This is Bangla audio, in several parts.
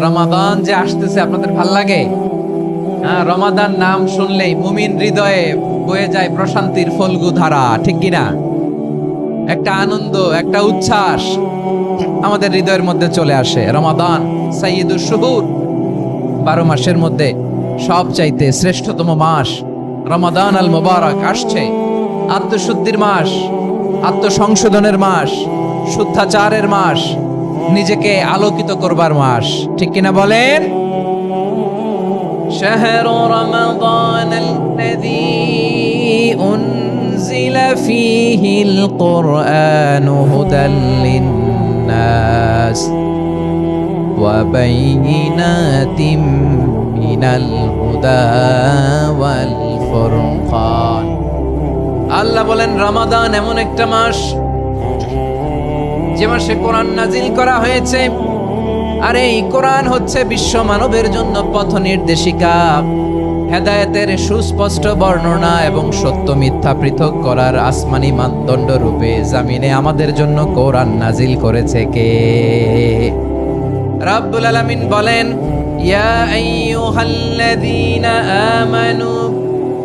রমাদান যে আসতেছে আপনাদের ভাল লাগে? হ্যাঁ, রমাদান নাম শুনলেই মুমিন হৃদয়ে বয়ে যায় প্রশান্তির ফল্গু ধারা, ঠিক কিনা? একটা আনন্দ, একটা উচ্ছ্বাস আমাদের হৃদয়ের মধ্যে চলে আসে। রমাদান সাইয়্যিদুশ শুহুর, 12 মাসের মধ্যে সবচাইতে শ্রেষ্ঠতম মাস রমাদান আল মুবারক আসছে। আত্মশুদ্ধির মাস, আত্মসংশোধনের মাস, শুদ্ধাচারের মাস, নিজেকে আলোকিত করবার মাস, ঠিক কিনা বলেন? شهر رمضان الذي أنزل فيه القرآن هدى للناس وبينات من الهدى والفرقان। আল্লাহ বলেন রমাদান এমন একটা মাস যে মাসে কোরআন নাজিল করা হয়েছে, আর এই কোরআন হচ্ছে বিশ্ব মানবের জন্য পথ নির্দেশিকা, হেদায়েতের সুস্পষ্ট বর্ণনা এবং সত্য মিথ্যা পৃথক করার আসমানি মানদণ্ড রূপে জামিনে আমাদের জন্য কোরআন নাজিল করেছে কে? রাব্বুল আলামিন বলেন, ইয়া আইয়ুহাল্লাযীনা আমানু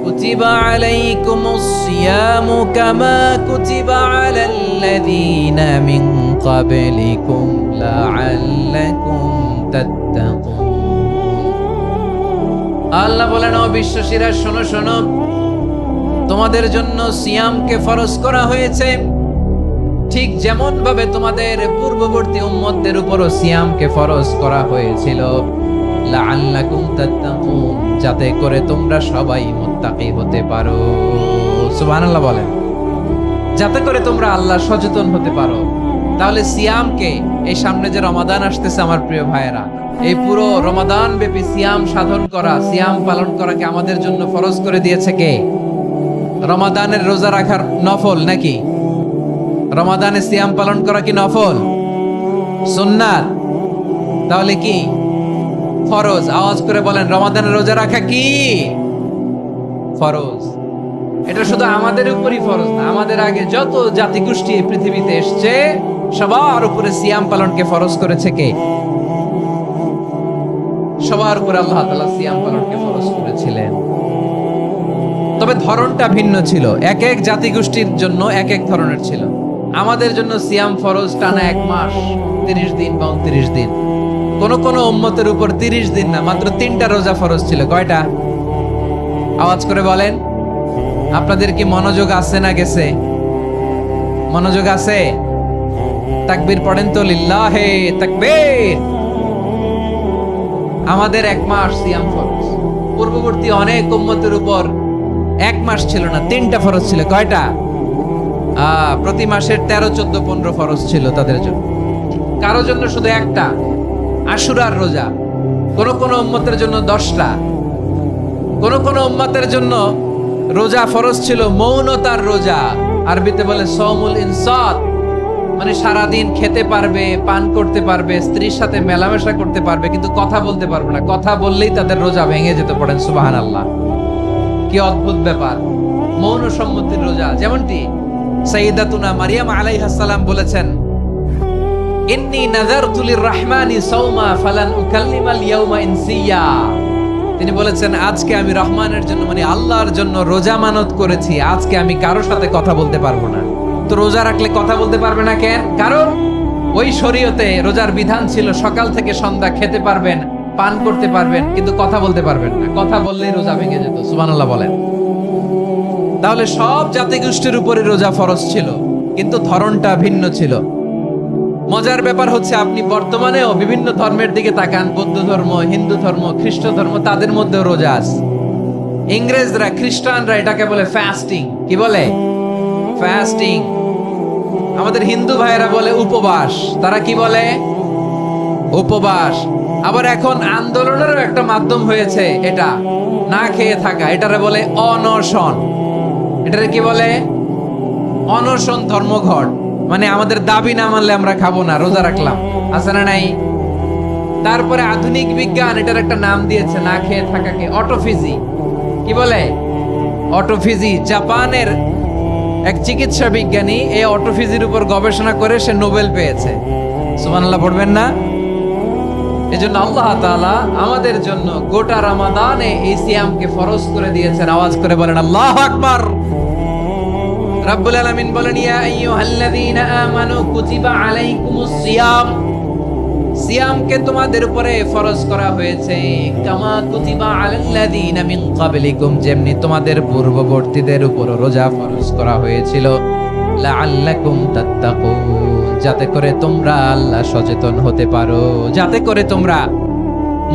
কুতিবা আলাইকুমুস সিয়ামু কামা কুতিবা আলাল্লাযীনা মিন ক্বাবলিকুম লাআল্লাকুম তাত্তাকুন। আল্লাহ বলেন, ও বিশ্বাসীরা শোনো শোনো, তোমাদের জন্য সিয়ামকে ফরজ করা হয়েছে, ঠিক যেমন ভাবে তোমাদের পূর্ববর্তী উম্মতদের উপরও সিয়ামকে ফরজ করা হয়েছিল, লাআল্লাকুম তাত্তাকুন, যাতে করে তোমরা সবাই মুত্তাকি হতে পারো। সুবহানাল্লাহ বলেন, যাতে করে তোমরা আল্লাহ সচেতন হতে পারো। তাহলে সিয়ামকে, এই সামনে যে রমাদান আসতেছে আমার প্রিয় ভাইয়েরা, এই পুরো রমাদান ব্যাপী সিয়াম সাধন করা, সিয়াম পালন করাকে আমাদের জন্য ফরজ করে দিয়েছে কে? রমাদানের রোজা রাখার নফল নাকি? রমাদানে সিয়াম পালন করা কি নফল? সুন্নাত? তাহলে কি ফরজ? আওয়াজ করে বলেন, রমাদানের রোজা রাখা কি ফরজ? এটা শুধু আমাদের উপরই ফরজ না, আমাদের আগে যত জাতিগোষ্ঠী পৃথিবীতে এসছে সবার উপরে সিয়াম পালনকে ফরজ করেছে কে? সবার উপরে আল্লাহ তাআলা সিয়াম পালনকে ফরজ করেছিলেন। তবে ধরনটা ভিন্ন ছিল, এক এক জাতিগোষ্ঠীর জন্য এক এক ধরনের ছিল। আমাদের জন্য সিয়াম ফরজ টানা 1 মাস, 30 দিন বা 29 দিন। কোন কোন উম্মতের উপর 30 দিন না, মাত্র 3টা রোজা ফরজ ছিল। কয়টা? আওয়াজ করে বলেন। আপনাদের কি মনোযোগ আছে না গেছে? মনোযোগ আছে? তাকবীর পড়েন তো, লিল্লাহে তাকবীর। আমাদের 1 মাস সিয়াম ফরজ। পূর্ববর্তী অনেক উম্মতের উপর 1 মাস ছিল না, 3টা ফরজ ছিল। কয়টা? প্রতি মাসের 13, 14, 15 ফরজ ছিল তাদের জন্য। কারো জন্য শুধু একটা, আশুরার রোজা। কোন কোন উম্মতের জন্য 10টা। কোন কোন উম্মতের জন্য রোজা ফরজ ছিল মৌনতার রোজা, আরবিতে বলে সওমুল ইনসাত, মানে সারাদিন খেতে পারবে, পান করতে পারবে, স্ত্রীর সাথে মেলামেশা করতে পারবে, কিন্তু কথা বলতে পারবে না। কথা বললেই তাদের রোজা ভেঙে যেতে। পড়েন সুবহানাল্লাহ। কি অদ্ভুত ব্যাপার! মৌন সম্মতির রোজা। যেমনটি সাইয়্যিদাতুনা মারিয়াম আলাইহিস সালাম বলেছেন, ইন্নী নাযারতু লির-রাহমানি সাওমা ফালান উকাল্লিমাল ইয়াওমা ইনসিয়া। তিনি বলেছেন, আজকে আমি রহমানের জন্য, মানে আল্লাহর জন্য রোজা মানত করেছি, আজকে আমি কারোর সাথে কথা বলতে পারবো না। তো রোজা রাখলে কথা বলতে পারবে না কেন? কারণ ওই শরীয়তে রোজার বিধান ছিল সকাল থেকে সন্ধ্যা খেতে পারবেন, পান করতে পারবেন, কিন্তু কথা বলতে পারবেন না। কথা বললেই রোজা ভেঙে যেত। সুবহানাল্লাহ বলেন। তাহলে সব জাতিগোষ্ঠীর উপরে রোজা ফরজ ছিল, কিন্তু ধরনটা ভিন্ন ছিল। মজার ব্যাপার হচ্ছে, আপনি বর্তমানেও বিভিন্ন ধর্মের দিকে তাকান, বৌদ্ধ ধর্ম, হিন্দু ধর্ম, খ্রিস্ট ধর্ম, তাদের মধ্যেও রোজা আছে। ইংরেজরা, খ্রিস্টানরা এটাকে বলে ফাস্টিং। কি বলে? ফাস্টিং। আমাদের হিন্দু ভাইয়েরা বলে উপবাস। তারা কি বলে? উপবাস। আবার এখন আন্দোলনেরও একটা মাধ্যম হয়েছে এটা, না খেয়ে থাকা। এটারে বলে অনশন। এটারে কি বলে? অনশন ধর্মঘট। মানে আমাদের দাবি না মানলে আমরা খাবো না, রোজা রাখলাম। আছে না নাই? তারপরে আধুনিক বিজ্ঞান এটার একটা নাম দিয়েছে না খেয়ে থাকাকে, অটোফিজি। কি বলে? অটোফিজি। জাপানের এক চিকিৎসা বিজ্ঞানী এই অটোফিজির উপর গবেষণা করে সে নোবেল পেয়েছে। সুবহানাল্লাহ পড়বেন না? এজন্য আল্লাহ তাআলা আমাদের জন্য গোটা রমাদানে এই সিয়ামকে ফরজ করে দিয়েছেন। আওয়াজ করে বলেন আল্লাহু আকবার। রাব্বুল আলামিন বলেন, ইয়া আইয়ুহাল্লাযীনা আমানু কুতিবা আলাইকুমুস সিয়াম, সিয়ামকে তোমাদের উপরে ফরজ করা হয়েছে কামা কুতিবা আলাল্লাযীনা মিন ক্বাবলিকুম, যেমনি তোমাদের পূর্ববর্তীদের উপর রোজা ফরজ করা হয়েছিল, লাআল্লাকুম তাত্তাকুন, যাতে করে তোমরা আল্লাহ সচেতন হতে পারো, যাতে করে তোমরা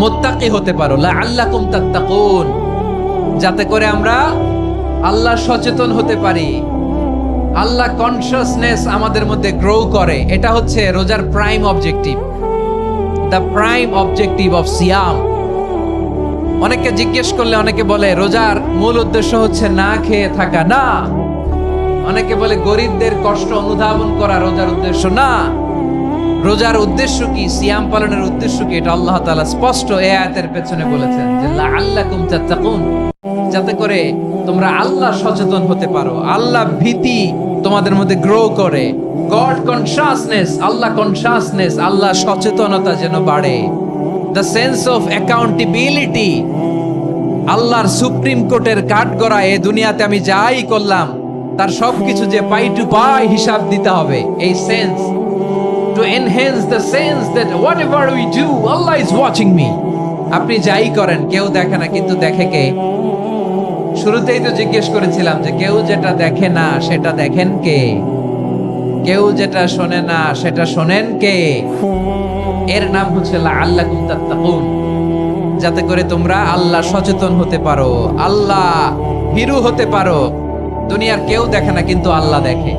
মুত্তাকি হতে পারো। লাআল্লাকুম তাত্তাকুন, যাতে করে আমরা আল্লাহ সচেতন হতে পারি, আল্লাহ কনসিয়াসনেস আমাদের মধ্যে গ্রো করে। এটা হচ্ছে রোজার prime objective, the prime objective of সিয়াম। অনেকে জিজ্ঞেস করলে অনেকে বলে রোজার মূল উদ্দেশ্য হচ্ছে না খেয়ে থাকা। না। অনেকে বলে গরিবদের কষ্ট অনুধাবন করা রোজার উদ্দেশ্য। না। রোজার উদ্দেশ্য কি, সিয়াম পালনের উদ্দেশ্য কি, এটা আল্লাহ তাআলা স্পষ্ট এই আয়াতের পেছনে বলেছেন যে লাআল্লাকুম তাত্তাকুন, যাতে করে তোমরা আল্লাহ সচেতন হতে পারো, আল্লাহ ভীতি তোমাদের মধ্যে গ্রো করে, গড কনসিয়াসনেস, আল্লাহ কনসিয়াসনেস, আল্লাহ সচেতনতা যেন বাড়ে, দ্য সেন্স অফ অ্যাকাউন্টেবিলিটি, আল্লাহর সুপ্রিম কোর্টের কাঠগড়া এই দুনিয়াতে আমি যাই করলাম তার সবকিছু যে পাই টু পাই হিসাব দিতে হবে, এই sense, to enhance the sense that whatever we do Allah is watching me. আপনি যাই করেন কেউ দেখে না, কিন্তু দেখে কে? শুরুতেই তো জিজ্ঞেস করেছিলাম যে কেউ যেটা দেখে না সেটা দেখেন কে? কেউ যেটা শোনে না সেটা শোনেন কে? এর নাম হচ্ছে লাআল্লাকুম তাত্তাকুন, যাতে করে তোমরা আল্লাহ সচেতন হতে পারো, আল্লাহ ভীরু হতে পারো। দুনিয়ার কেউ দেখে না, কিন্তু আল্লাহ দেখে।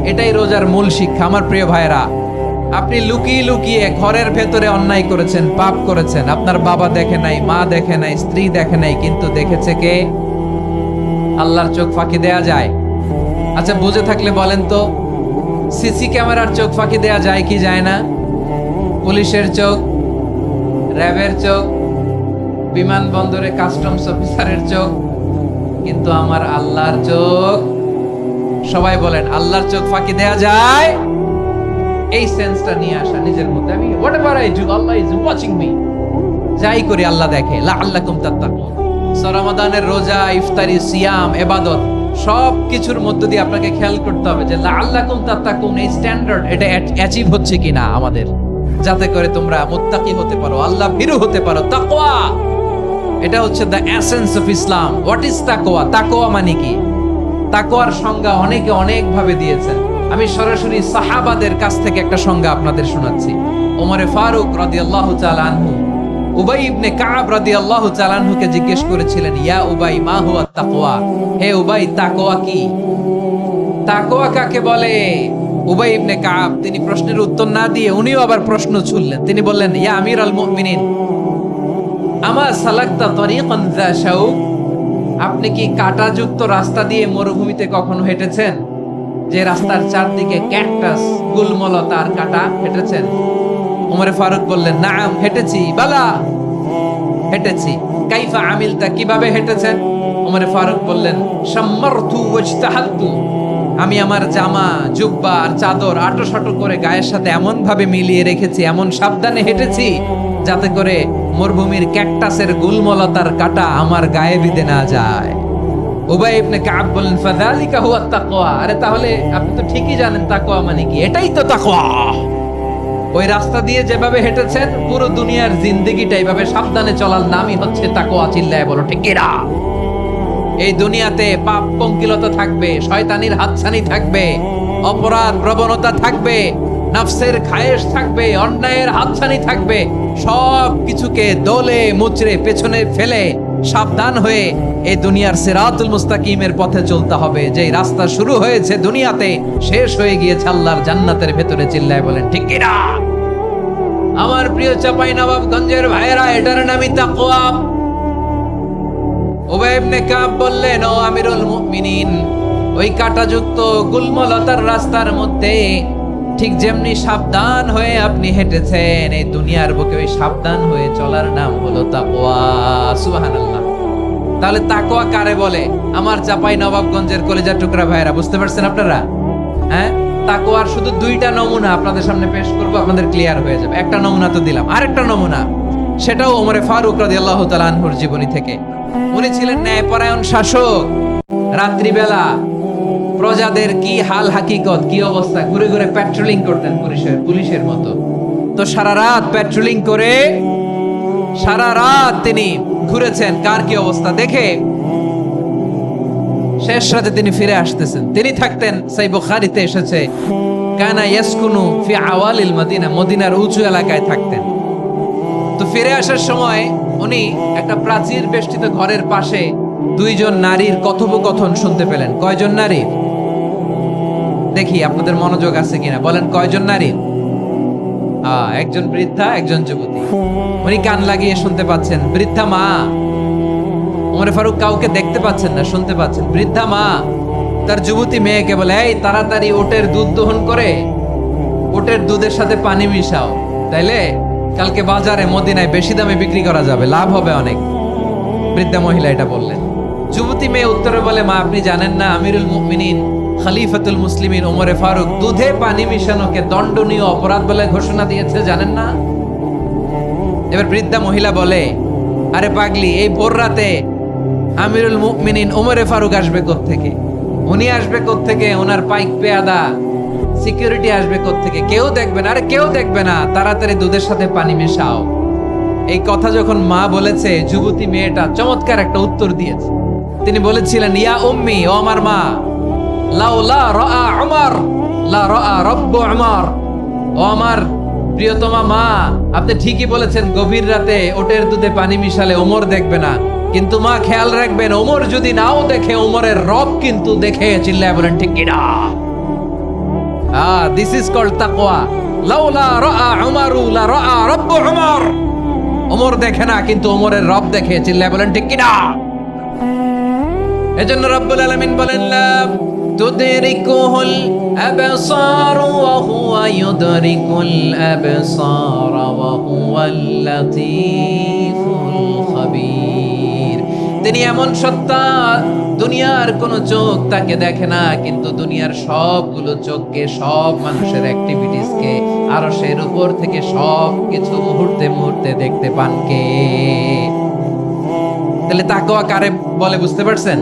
এটাই রোজার মূল শিক্ষা। আমার প্রিয় ভাইরা, আপনি লুকিয়ে লুকিয়ে ঘরের ভেতরে অন্যায় করেছেন, পাপ করেছেন, আপনার বাবা দেখে নাই, মা দেখে নাই, স্ত্রী দেখে নাই, কিন্তু দেখেছে কে? আল্লাহর চোখ ফাঁকি দেয়া যায়? আচ্ছা, বুঝে থাকলে বলেন তো, সিসি ক্যামেরার চোখ ফাঁকি দেয়া যায় কি যায় না? পুলিশের চোখ, র্যাবের চোখ, বিমানবন্দরে কাস্টমস অফিসারের চোখ, কিন্তু আমার আল্লাহর চোখ? সবাই বলেন, আল্লাহর চোখ ফাঁকি দেয়া যায়? এই সেন্সটা নিয়ে আসা নিজের মধ্যে, আমি whatever I do Allah is watching me, যাই করি আল্লাহ দেখে। লাআল্লাকুম তাত্তাকুন। রমাদানের রোজা, ইফতারি, সিয়াম, ইবাদত সব কিছুর মধ্য দিয়ে আপনাকে খেয়াল করতে হবে যে লাআল্লাকুম তাত্তাকুন এই স্ট্যান্ডার্ড এটা অ্যাচিভ হচ্ছে কিনা আমাদের, যাতে করে তোমরা মুত্তাকি হতে পারো, আল্লাহ ভীরু হতে পারো। তাকওয়া, এটা হচ্ছে the essence of Islam. What is তাকওয়া? তাকওয়া মানে কি? তাকওয়ার সংজ্ঞা অনেকে অনেক ভাবে দিয়েছেন। আমি সরাসরি সাহাবাদের কাছ থেকে একটা সংজ্ঞা আপনাদের শোনাচ্ছি। ওমরে ফারুক রাদিয়াল্লাহু তাআলা আনহু উবাই ইবনে কাব রাদিয়াল্লাহু তাআলা আনহুকে জিজ্ঞেস করেছিলেন, ইয়া উবাই মা হুয়া তাকওয়া, হে উবাই তাকওয়া কি? তাকওয়া কাকে বলে? উবাই ইবনে কাব তিনি প্রশ্নের উত্তর না দিয়ে উনিও আবার প্রশ্ন ছুড়লেন। তিনি বললেন, ইয়া আমিরাল মুমিনিন, আমা সালাকতা তরিকান যা শাউক, আপনি কি কাঁটাযুক্ত রাস্তা দিয়ে মরুভূমিতে কখনো হেঁটেছেন? যে রাস্তার চারদিকে ক্যাকটাস, গুলমলতার কাঁটা, হেঁটেছেন? ওমরে ফারুক বললেন, নাম, হেঁটেছি। বালা, হেঁটেছি। কাইফা আমিলতা, কিভাবে হেঁটেছেন? ওমরে ফারুক বললেন, শাম্মারতু ওয়াজতাহাদতু, আমি আমার জামা, জুব্বা আর চাদর আঁটো-সাঁটো করে গায়ের সাথে এমন ভাবে মিলিয়ে রেখেছি, এমন সাবধানে হেঁটেছি যাতে করে মরুভূমির ক্যাকটাসের গুলমলতার কাঁটা আমার গায়ে বিঁধে না যায়। উবাই ইবনে কাব বললেন, ফাযালিকা হুয়া তাকওয়া, আরে তাহলে আপনি তো ঠিকই জানেন তাকওয়া মানে কি, এটাই তো তাকওয়া। ওই রাস্তা দিয়ে যেভাবে হেঁটেছেন পুরো দুনিয়ার জিন্দেগিটা এইভাবে সাবধানে চলার নামই হচ্ছে তাকওয়া। চিল্লায় বলো ঠিক কিনা? এই দুনিয়াতে পাপ পঙ্কিলতা থাকবে, শয়তানির হাতছানি থাকবে, অপরাধ প্রবণতা থাকবে, নফসের খায়েশ থাকবে, অন্যায়ের হাতছানি থাকবে, সব কিছুকে দোলে মুচড়ে পেছনে ফেলে সাবধান হয়ে এই দুনিয়ার সিরাতুল মুস্তাকিমের পথে চলতে হবে। যে রাস্তা শুরু হয়েছে দুনিয়াতে, শেষ হয়ে গিয়েছে আল্লাহর জান্নাতের ভেতরে। চিল্লায় বলেন ঠিক কিনা? আমার প্রিয় চাঁপাইনবাবগঞ্জের ভাইয়েরা, এটার নামই তাকওয়া। উবাই ইবনে কাব বললেন, ও আমিরুল মুমিনিন, ওই কাঁটাযুক্ত গুলমলতার রাস্তার মধ্যে ঠিক যেমনি সাবধান হয়ে আপনি হেঁটেছেন, এই দুনিয়ার বুকে ওই সাবধান হয়ে চলার নাম হলো তাকওয়া। সুবহানাল্লাহ। তাহলে তাকওয়া কারে বলে? আমার চাঁপাইনবাবগঞ্জের কলিজা টুকরা ভাইয়েরা, বুঝতে পারছেন আপনারা? হ্যাঁ, তাকওয়ার শুধু দুইটা নমুনা আপনাদের সামনে পেশ করব, আপনাদের ক্লিয়ার হয়ে যাবে। একটা নমুনা তো দিলাম, আরেকটা নমুনা সেটাও ওমরে ফারুক রাদিয়াল্লাহু তাআলা আনহুর জীবনী থেকে। উনি ছিলেন ন্যায়পরায়ণ শাসক। রাত্রিবেলা প্রজাদের কি হাল হাকিকত, কি অবস্থা, ঘুরে ঘুরে প্যাট্রোলিং করতেন পুলিশের মতো। তো সারা রাত প্যাট্রোলিং করে সারা রাত তিনি ঘুরেছেন কার কি অবস্থা দেখে শেষ রাতে তিনি ফিরে আসতেছেন। তিনি থাকতেন, সহিহ বুখারীতে এসেছে, কানা ইয়াসকুনু ফি আওয়ালিল মদিনা, মদিনার উঁচু এলাকায় থাকতেন। তো ফিরে আসার সময় উনি একটা প্রাচীর বেষ্টিত ঘরের পাশে দুইজন নারীর কথোপকথন শুনতে পেলেন। কয়জন নারীর? দেখি আপনাদের মনোযোগ আছে কিনা, বলেন কয়জন নারীর? একজন বৃদ্ধা, একজন যুবতী। উনি কান লাগিয়ে শুনতে পাচ্ছেন। বৃদ্ধা মা, ওমর ফারুক কাউকে দেখতে পাচ্ছেন না, শুনতে পাচ্ছেন। বৃদ্ধা মা তার যুবতী মেয়েকে বলে, এই তাড়াতাড়ি ওটের দুধ দহন করে ওটের দুধের সাথে পানি মিশাও, তাইলে কালকে বাজারে মদিনায় বেশি দামে বিক্রি করা যাবে, লাভ হবে অনেক। বৃদ্ধা মহিলা এটা বললেন। যুবতী মেয়ে উত্তরে বলে, মা আপনি জানেন না আমিরুল মুমিনিন খলিফাতুল মুসলিমিন ওমরে ফারুক দুধে পানি মিশানোকে দণ্ডনীয় অপরাধ বলে ঘোষণা দিয়েছে, জানেন না? এবার বৃদ্ধা মহিলা বলে, আরে পাগলি, এই ভোর রাতে আমিরুল মুমিনিন ওমরে ফারুক আসবে কোত্থেকে? উনি আসবে কোত্থেকে? ওনার পাইক পেয়াদা সিকিউরিটি আসবে কোত্থেকে? কেউ দেখবে না। আরে কেউ দেখবে না, তাড়াতাড়ি দুধের সাথে পানি মেশাও। এই কথা যখন মা বলেছে, যুবতী মেয়েটা চমৎকার একটা উত্তর দিয়েছে। তিনি বলেছিলেন, ইয়া উম্মি, ও আমার মা, লাউলা রাআ উমর লা রাআ রাব্বু উমর, ও আমার প্রিয়তমা মা, আপনি ঠিকই বলেছেন, গভীর রাতে ওটের দুধে পানি মিশালে ওমর দেখবে না, কিন্তু মা খেয়াল রাখবেন, ওমর যদি নাও দেখে, ওমরের রব কিন্তু দেখে। চিল্লায় বলেন ঠিক কিনা? দিস ইজ কল্ড তাকওয়া। লাউলা রাআ উমরু লা রাআ রাব্বু উমর, ওমর দেখে না কিন্তু ওমরের রব দেখে। চিল্লায় বলেন ঠিক কিনা? এজন্য রব্বুল আলামিন বলেন, লা তুদরিকুহুল আবসার ওয়া হুয়া ইউদরিকুল আবসার ওয়া হুয়াল লাতীফুল খাবীর। তিনি এমন সত্তা, দুনিয়ার কোন চোখ তাকে দেখে না, কিন্তু দুনিয়ার সবগুলো চোখকে, সব মানুষের অ্যাক্টিভিটিসকে, আরশের উপর থেকে সব কিছু মুহূর্তে মুহূর্তে দেখতে পান কে? তাহলে তাকওয়া কারে বলে বুঝতে পারছেন?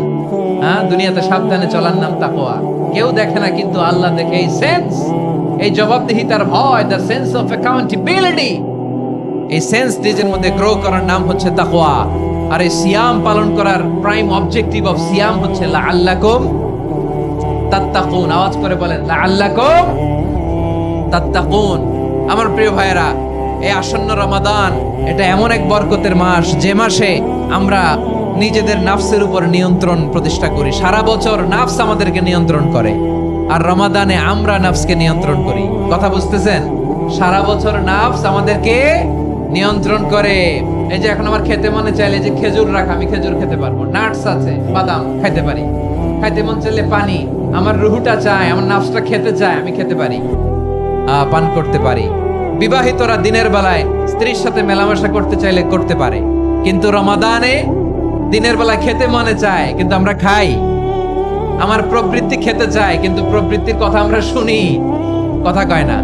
দুনিয়াতে সাবধানে চলার নাম তাকওয়া। কেউ দেখে না কিন্তু আল্লাহ দেখে। এই সেন্স, এই জবাবদিহিতার ভয়, দ্য সেন্স অফ অ্যাকাউন্টেবিলিটি, এই সেন্স নিজের মধ্যে গ্রো করার নাম হচ্ছে তাকওয়া। আর এই সিয়াম পালন করার প্রাইম অবজেক্টিভ অফ সিয়াম হচ্ছে লাআল্লাকুম তাত্তাকুন। আওয়াজ করে বলেন, লাআল্লাকুম তাত্তাকুন। আমার প্রিয় ভাইয়েরা, এই আসন্ন রমাদান, এটা এমন এক বরকতের মাস, যে মাসে আমরা নিজেদের নাফসের উপর নিয়ন্ত্রণ প্রতিষ্ঠা করি। সারা বছর নাফস আমাদেরকে নিয়ন্ত্রণ করে, আর রমাদানে আমরা নাফসকে নিয়ন্ত্রণ করি। কথা বুঝতেছেন? সারা বছর নাফস আমাদেরকে নিয়ন্ত্রণ করে। এই যে এখন আমার খেতে মনে চাইলে যে খেজুর রাখ, আমি খেজুর খেতে পারবো, নাটস আছে, বাদাম খাইতে পারি। খাইতে মন চাইলে পানি, আমার রুহুটা চায়, আমার নাফসটা খেতে চায়, আমি খেতে পারি, পান করতে পারি। বিবাহিতরা দিনের বেলায় স্ত্রীর সাথে মেলামেশা করতে চাইলে করতে পারে, কিন্তু রমাদানে দিনের বেলা খেতে মনে চায় কিন্তু আমরা খাই। আমার প্রবৃত্তি খেতে চায় কিন্তু প্রবৃত্তির কথা আমরা শুনি, কথা কয় না।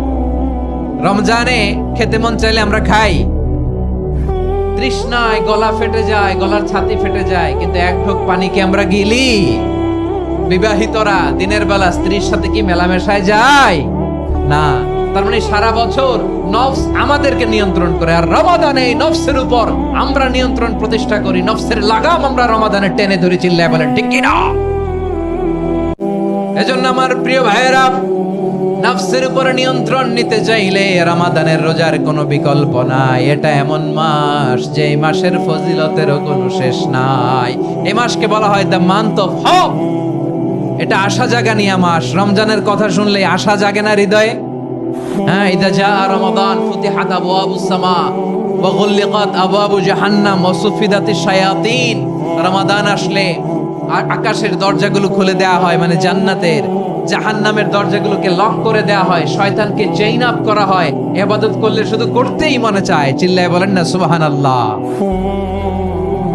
রমজানে খেতে মন চাইলে আমরা খাই, তৃষ্ণায় গলা ফেটে যায়, গলার ছাতি ফেটে যায়, কিন্তু এক ঢোক পানিকে আমরা গিলি। বিবাহিতরা দিনের বেলা স্ত্রীর সাথে কি মেলামেশায় যায়? না। তার মানে সারা বছর নফস আমাদেরকে নিয়ন্ত্রণ করে, আর রমাদানে এই নফসের উপর আমরা নিয়ন্ত্রণ প্রতিষ্ঠা করি। নফসের লাগাম আমরা রমাদানে টেনে ধরে। চিল্লায় বলেন ঠিক কিনা? এজন্য আমার প্রিয় ভাইয়েরা, নফসের উপর নিয়ন্ত্রণ নিতে চাইলে রমাদানের রোজার কোনো বিকল্প নাই। এটা এমন মাস যে মাসের ফজিলতেরও কোনো শেষ নাই। এই মাসকে বলা হয় দ্য মান্থ অফ হোপ। এটা আশা জাগানিয়া মাস। রমজানের কথা শুনলে আশা জাগে না হৃদয়ে? ইদা জা রমাদান ফুতিহাত আবওয়াবুস সামা ওয়া গুল্লিকাত আবওয়াবু জাহান্নাম ওয়া সুফিদাতিশ শায়াতিন। রমাদান আসলে আকাশের দরজাগুলো খুলে দেয়া হয়, মানে জান্নাতের। জাহান্নামের দরজাগুলোকে লক করে দেয়া হয়, শয়তানকে চেইন আপ করা হয়। ইবাদত করলে শুধু করতেই মনে চায়। চিল্লায় বলেন না সুবহানাল্লাহ।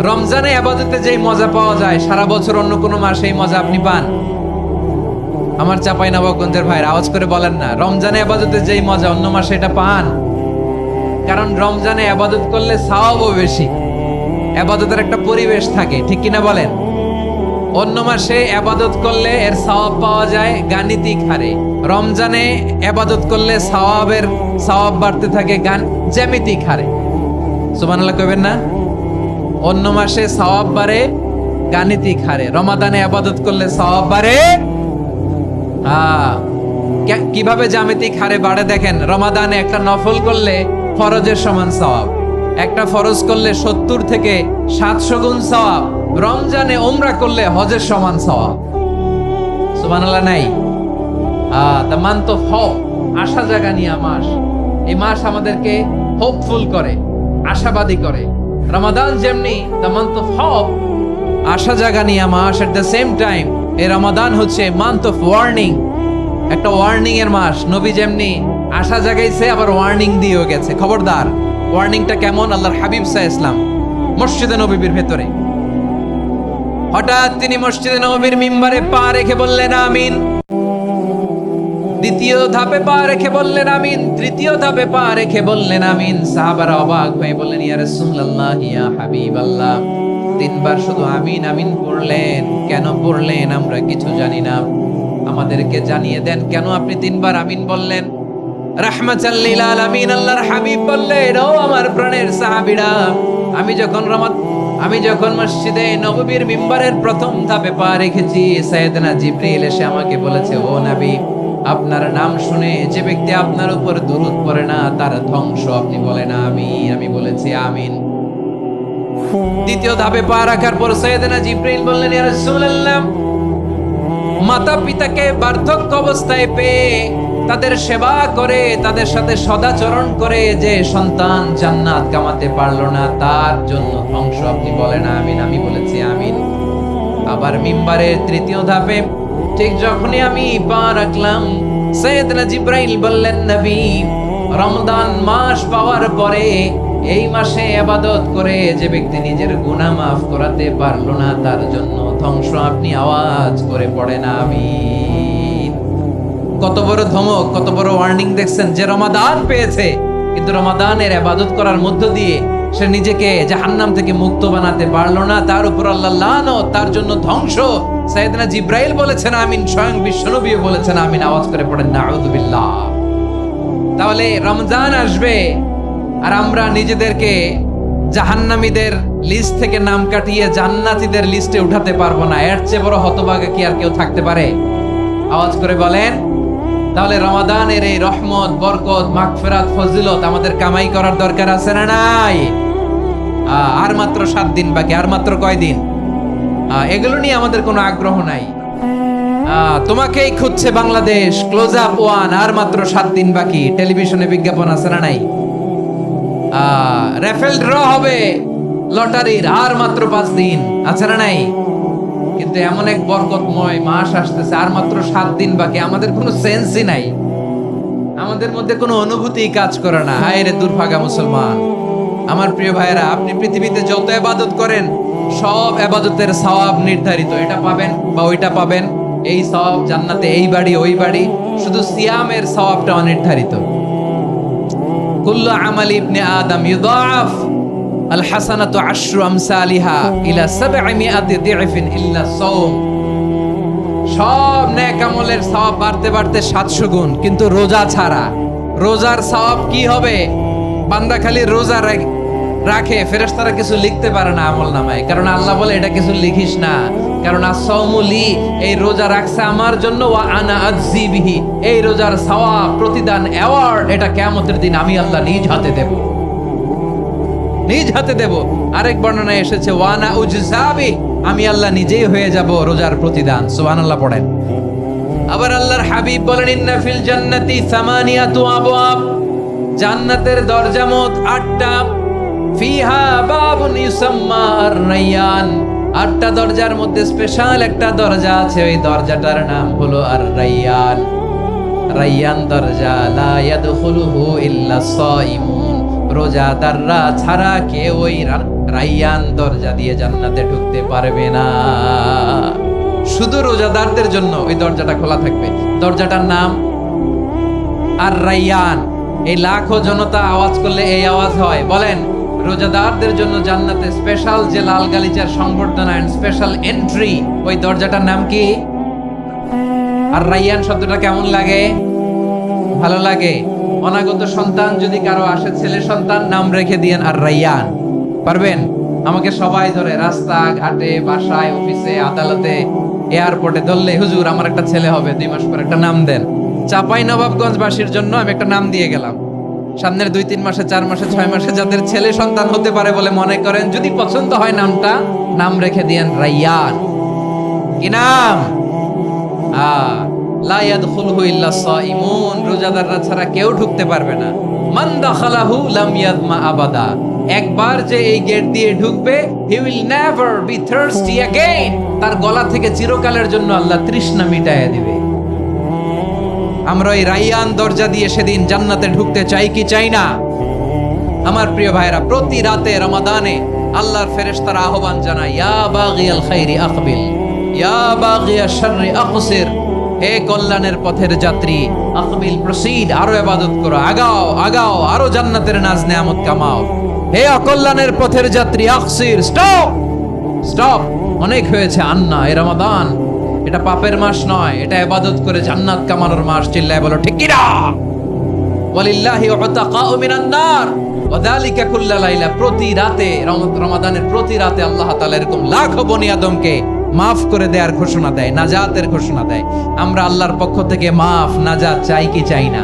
রমজানে ইবাদতে যেই মজা পাওয়া যায়, সারা বছর অন্য কোনো মাসে এই মজা আপনি পান? আমার চাঁপাইনবাবগঞ্জের ভাইরা আওয়াজ করে বলেন না, রমজানে ইবাদতে যেই মজা অন্য মাসে এটা পান? কারণ রমজানে ইবাদত করলে সওয়াবও বেশি, ইবাদতের একটা পরিবেশ থাকে, ঠিক কিনা বলেন? অন্য মাসে ইবাদত করলে এর সওয়াব পাওয়া যায় গাণিতিক হারে, রমজানে ইবাদত করলে সওয়াব বাড়তে থাকে জ্যামিতিক হারে। সুবহানাল্লাহ কইবেন না? অন্য মাসে সওয়াব বাড়ে গাণিতিক হারে, রমাদানে ইবাদত করলে সওয়াব বাড়ে কিভাবে জ্যামিতিক হারে বাড়ে দেখেন। রমাদানে একটা নফল করলে ফরজের সমান সওয়াব, একটা ফরজ করলে 70 থেকে 700 গুণ সওয়াব, রমজানে উমরা করলে হজের সমান সওয়াব। সুবহানাল্লাহ নাই? দ্য মান্থ অফ হোপ, আশা জাগানিয়া মাস। এই মাস আমাদেরকে হোপফুল করে, আশাবাদী করে। রমাদান যেমনি দ্য মান্থ অফ হোপ, আশা জাগানিয়া মাস, এট দ্য সেম টাইম এই রমাদান হচ্ছে মান্থ অফ ওয়ার্নিং, একটা ওয়ার্নিং এর মাস। নবী যেমনি আশা জাগাইছে আবার ওয়ার্নিং দিয়েও গেছে, খবরদার। ওয়ার্নিংটা কেমন? আল্লাহর হাবিব সাল্লাল্লাহু আলাইহি ওয়াসাল্লাম মসজিদে নববীর ভেতরে হঠাৎ তিনি মসজিদে নববীর মিম্বারে পা রেখে বললেন আমিন। দ্বিতীয় ধাপে পা রেখে বললেন আমিন, তৃতীয় ধাপে পা রেখে বললেন আমিন। সাহাবারা অবাক হয়ে বললেন ইয়া রাসূলুল্লাহ, ইয়া হাবিবাল্লাহ, তিনবার শুধু আমিন আমিন পড়লেন, কেন পড়লেন আমরা কিছু জানি না, আমাদেরকে জানিয়ে দেন কেন আপনি তিনবার আমিন বললেন। রাহমাতাল লিল আলামিন আল্লাহর হাবিব বললেন, ও আমার প্রাণের সাহাবীরা, আমি যখন মসজিদে নববীর মিম্বারের প্রথম ধাপে পা রেখেছি, সাইয়েদনা জিবরিল এসে আমাকে বলেছে, ও নবী, আপনার নাম শুনে যে ব্যক্তি আপনার উপর দুরূদ পড়ে না তার ধ্বংস। আপনি বলেন আমিন। আমি বলেছি আমিন। দ্বিতীয় ধাপে পা রাখার পর সাইয়েদনা জিবরিল বললেন, ইয়া রাসূলুল্লাহ, মাতা পিতাকে বার্ধক্য অবস্থায় পেয়ে তাদের সেবা করে, তাদের সাথে সদাচরণ করে যে সন্তান জান্নাত কামাতে পারলো না তার জন্য ধ্বংস। আপনি বলেন আমিন। আমি বলেছি আমিন। আবার মিম্বারের তৃতীয় ধাপে ঠিক যখনই আমি পা রাখলাম, সাইয়েদনা জিবরাইল বললেন, নবী, রমজান মাস পাওয়ার পরে এই মাসে ইবাদত করে যে ব্যক্তি নিজের গুনাহ মাফ করাতে পারলো না তার জন্য ধ্বংস। আপনি আওয়াজ করে পড়েন আমিন। কত বড় ধমক, কত বড় ওয়ার্নিং দেখছেন। যে রমাদান পেয়েছে কিন্তু রমাদানের ইবাদত করার মধ্য দিয়ে সে নিজেকে জাহান্নাম থেকে মুক্ত বানাতে পারলো না, তার উপর আল্লাহ লানত, তার জন্য ধ্বংস। সাইয়েদনা জিবরাইল বলেছেন আমিন, স্বয়ং বিশ্বনবীও বলেছেন আমিন। আওয়াজ করে পড়েন নাউযুবিল্লাহ। তাহলে রমজান আসবে আর আমরা নিজেদেরকে জাহান্নামীদের লিস্ট থেকে নাম কাটিয়ে জান্নাতীদের লিস্টে উঠাতে পারবো না। এর চেয়ে বড় হতভাগা কি আর কেউ থাকতে পারে? আওয়াজ করে বলেন। তাহলে রমাদানের এই রহমত, বরকত, মাগফিরাত, ফজিলত আমাদের কামাই করার দরকার আছে না নাই? আর মাত্র 7 দিন বাকি। আর মাত্র কয় দিন? এগুলো নিয়ে আমাদের কোনো আগ্রহ নাই। তোমাকেই খুঁজছে বাংলাদেশ, ক্লোজ আপ 1, আর মাত্র 7 দিন বাকি। টেলিভিশনে বিজ্ঞাপন আছে না নাই? রেফেল ড্র হবে লটারির, আর মাত্র 5 দিন, আছে না নাই? কিন্তু এমন এক বরকতময় মাস আসতেছে, আর মাত্র 7 দিন বাকি। আমাদের কোনো সেন্সই নাই, আমাদের মধ্যে কোনো অনুভূতি কাজ করে না। হায় রে দুর্ভাগা মুসলমান। আমার প্রিয় ভাইয়েরা, আপনি পৃথিবীতে যত ইবাদত করেন সব ইবাদতের সওয়াব নির্ধারিত। এটা পাবেন বা ওইটা পাবেন, এই সওয়াব জান্নাতে, এই বাড়ি ওই বাড়ি। শুধু সিয়ামের সওয়াবটা অনির্ধারিত। কুল্লু আমালি ইবনে আদম ইউদাআফ আল হাসানাতু আশরু আমসালিহা ইলা 700 দি'ফিন ইল্লা সাওম। সব নেক আমলের সওয়াব বাড়তে বাড়তে 700 গুণ, কিন্তু রোজা ছাড়া। রোজার সওয়াব কি হবে? বান্দা খালি রোজা রাখে, ফেরেশতারা কিছু লিখতে পারে না আমলনামায়, কারণ আল্লাহ বলে এটা কিছু লিখিস না, কারণ আস-সাওমু লি, এই রোজা রাখছে আমার জন্য, ওয়া আনা আজজি বিহি, এই রোজার সওয়াব, প্রতিদান, অ্যাওয়ার্ড এটা কিয়ামতের দিন আমি আল্লাহ নিজ হাতে দেব, নিজ হাতে দেব। আরেক বর্ণনায় এসেছে ওয়া আনা উজজাবি, আমি আল্লাহ নিজেই হয়ে যাব রোজার প্রতিদান। সুবহানাল্লাহ পড়েন। আবার আল্লাহর হাবিব বলেন, ইন্না ফিল জান্নাতি 8 আবওয়াব, জান্নাতের দরজা মোট 8টা। ফিহা বাবুন ইউসাম্মা আর-রায়্যান, 8টা দরজার মধ্যে স্পেশাল একটা দরজা আছে, ওই দরজাটার নাম হলো আর-রায়্যান। রায়্যান দরজা, লা ইয়াদখুলুহু ইল্লা সাইমুন, রোজাদাররা ছাড়া কেউ ওই রায়্যান দরজা দিয়ে জান্নাতে ঢুকতে পারবে না। শুধু রোজাদারদের জন্য ওই দরজাটা খোলা থাকবে। দরজাটার নাম আর-রায়্যান। এই লাখো জনতা আওয়াজ করলে এই আওয়াজ হয়। বলেন, রোজাদারদের জন্য জান্নাতে স্পেশাল যে লাল গালিচার সংবর্ধনা এন্ড স্পেশাল এন্ট্রি, ওই দরজাটার নাম কি? আর রাইয়ান শব্দটা কেমন লাগে? ভালো লাগে। অনাগত সন্তান যদি কারো আসে, ছেলে সন্তান, নাম রেখে দিয়েন আর রাইয়ান। পারবেন? আমাকে সবাই ধরে রাস্তা ঘাটে, বাসায়, অফিসে, আদালতে, এয়ারপোর্টে ধরলে, হুজুর আমার একটা ছেলে হবে 2 মাস পর, একটা নাম দেন। চাপাই নবাবগঞ্জবাসীর জন্য আমি একটা নাম দিয়ে গেলাম। সামনের 2-3 মাসে, 4 মাসে, 6 মাসে যাদের ছেলে সন্তান হতে পারে বলে মনে করেন, যদি পছন্দ হয় নামটা, নাম রেখে দিয়েন রাইয়ান। কি নাম? লা ইয়াদখুলহু ইল্লা সাইমুন, রোজাদাররা ছাড়া কেউ ঢুকতে পারবে না। মান দাখালাহু লাম ইয়াদমা আবাদা, একবার যে এই গেট দিয়ে ঢুকবে, he will never be thirsty again, তার গলা থেকে চিরকালের জন্য আল্লাহ তৃষ্ণা মিটাইয়া দিবে। আমরা এই রাইয়ান দরজা দিয়ে সেদিন জান্নাতে ঢুকতে চাই কি চাই না? আমার প্রিয় ভাইরা, প্রতি রাতে রমাদানে আল্লাহর ফেরেশতারা আহ্বান জানায়, ইয়া বাগিয়াল খাইরি আকবিল, ইয়া বাগিয়াশ শাররি আকসির, হে কল্যাণের পথের যাত্রী, আকবিল প্রসিড, আরো ইবাদত করো, আগাও আগাও, আরো জান্নাতের নাজ নেয়ামত কামাও। হে অকল্যাণের পথের যাত্রী, আকসির, স্টপ স্টপ, অনেক হয়েছে। আন্না, এ রমাদান এটা পাপের মাস নয়, এটা ইবাদত করে জান্নাত কামানোর মাস। চিল্লায় বলো ঠিক কি না? ওয়ালিল্লাহি উতাকাউ মিনান নার ওয়া যালিকা কুল্লা লাইলা, প্রতি রাতে, রমাদানের প্রতি রাতে আল্লাহ তাআলা এরকম লাখো বনি আদমকে মাফ করে দেওয়ার ঘোষণা দেয়, নাজাতের ঘোষণা দেয়। আমরা আল্লাহর পক্ষ থেকে মাফ, নাজাত চাই কি চাই না?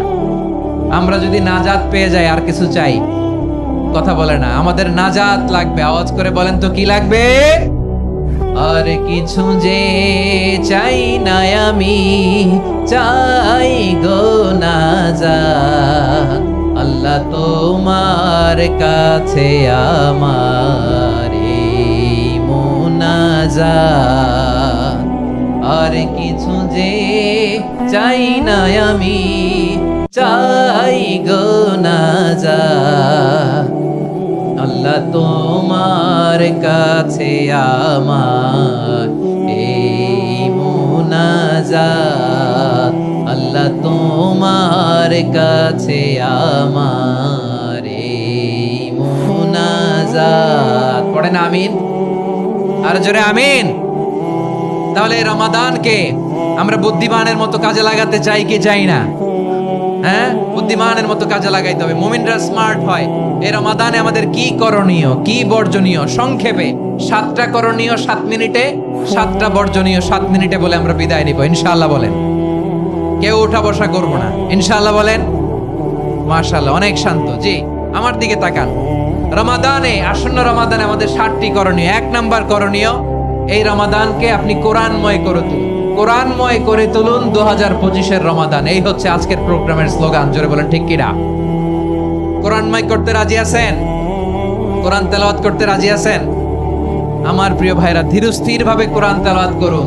আমরা যদি নাজাত পেয়ে যাই আর কিছু চাই? কথা বলে না। আমাদের নাজাত লাগবে। আওয়াজ করে বলেন তো কি লাগবে? আর কিছু যে চাই না আমি, চাই গো নাজাত, আল্লাহ তোমার কাছে আমার এই মুনাজাত। আর কিছু যে চাই না আমি, চাই গো নাজাত, আল্লাহ তোমার কাছে আমার এই মুনাজাত, আল্লাহ তোমার কাছে আমার এই মুনাজাত। পড়েন আমিন, আর জোরে আমিন। তাহলে রমাদানকে আমরা বুদ্ধিমানের মতো কাজে লাগাতে চাই কি চাই না? হ্যাঁ, বুদ্ধিমানের মতো কাজে লাগাইতে হবে। মুমিনরা স্মার্ট হয়। এই রমাদানে আমাদের কি করণীয়, কি বর্জনীয়, সংক্ষেপে 7টা করণীয় 7 মিনিটে, 7টা বর্জনীয় 7 মিনিটে বলে আমরা বিদায় নিব ইনশাআল্লাহ। বলেন, কেউ উঠা বসা করবো না ইনশাআল্লাহ। বলেন মাশাআল্লাহ, অনেক শান্ত। জি, আমার দিকে তাকান। রমাদানে, আসন্ন রমাদানে আমাদের 7টি করণীয়। 1 নাম্বার করণীয়, এই রমাদানকে আপনি কোরআনময় করে তুলুন। কোরআনময় করে তুলুন 2025-এর রমাদান। এই হচ্ছে আজকের প্রোগ্রামের স্লোগান। জোরে বলেন ঠিক কিনা? কোরআনময় করতে রাজি আছেন? কোরআন তেলাওয়াত করতে রাজি আছেন? আমার প্রিয় ভাইরা, ধীরস্থির ভাবে কোরআন তেলাওয়াত করুন,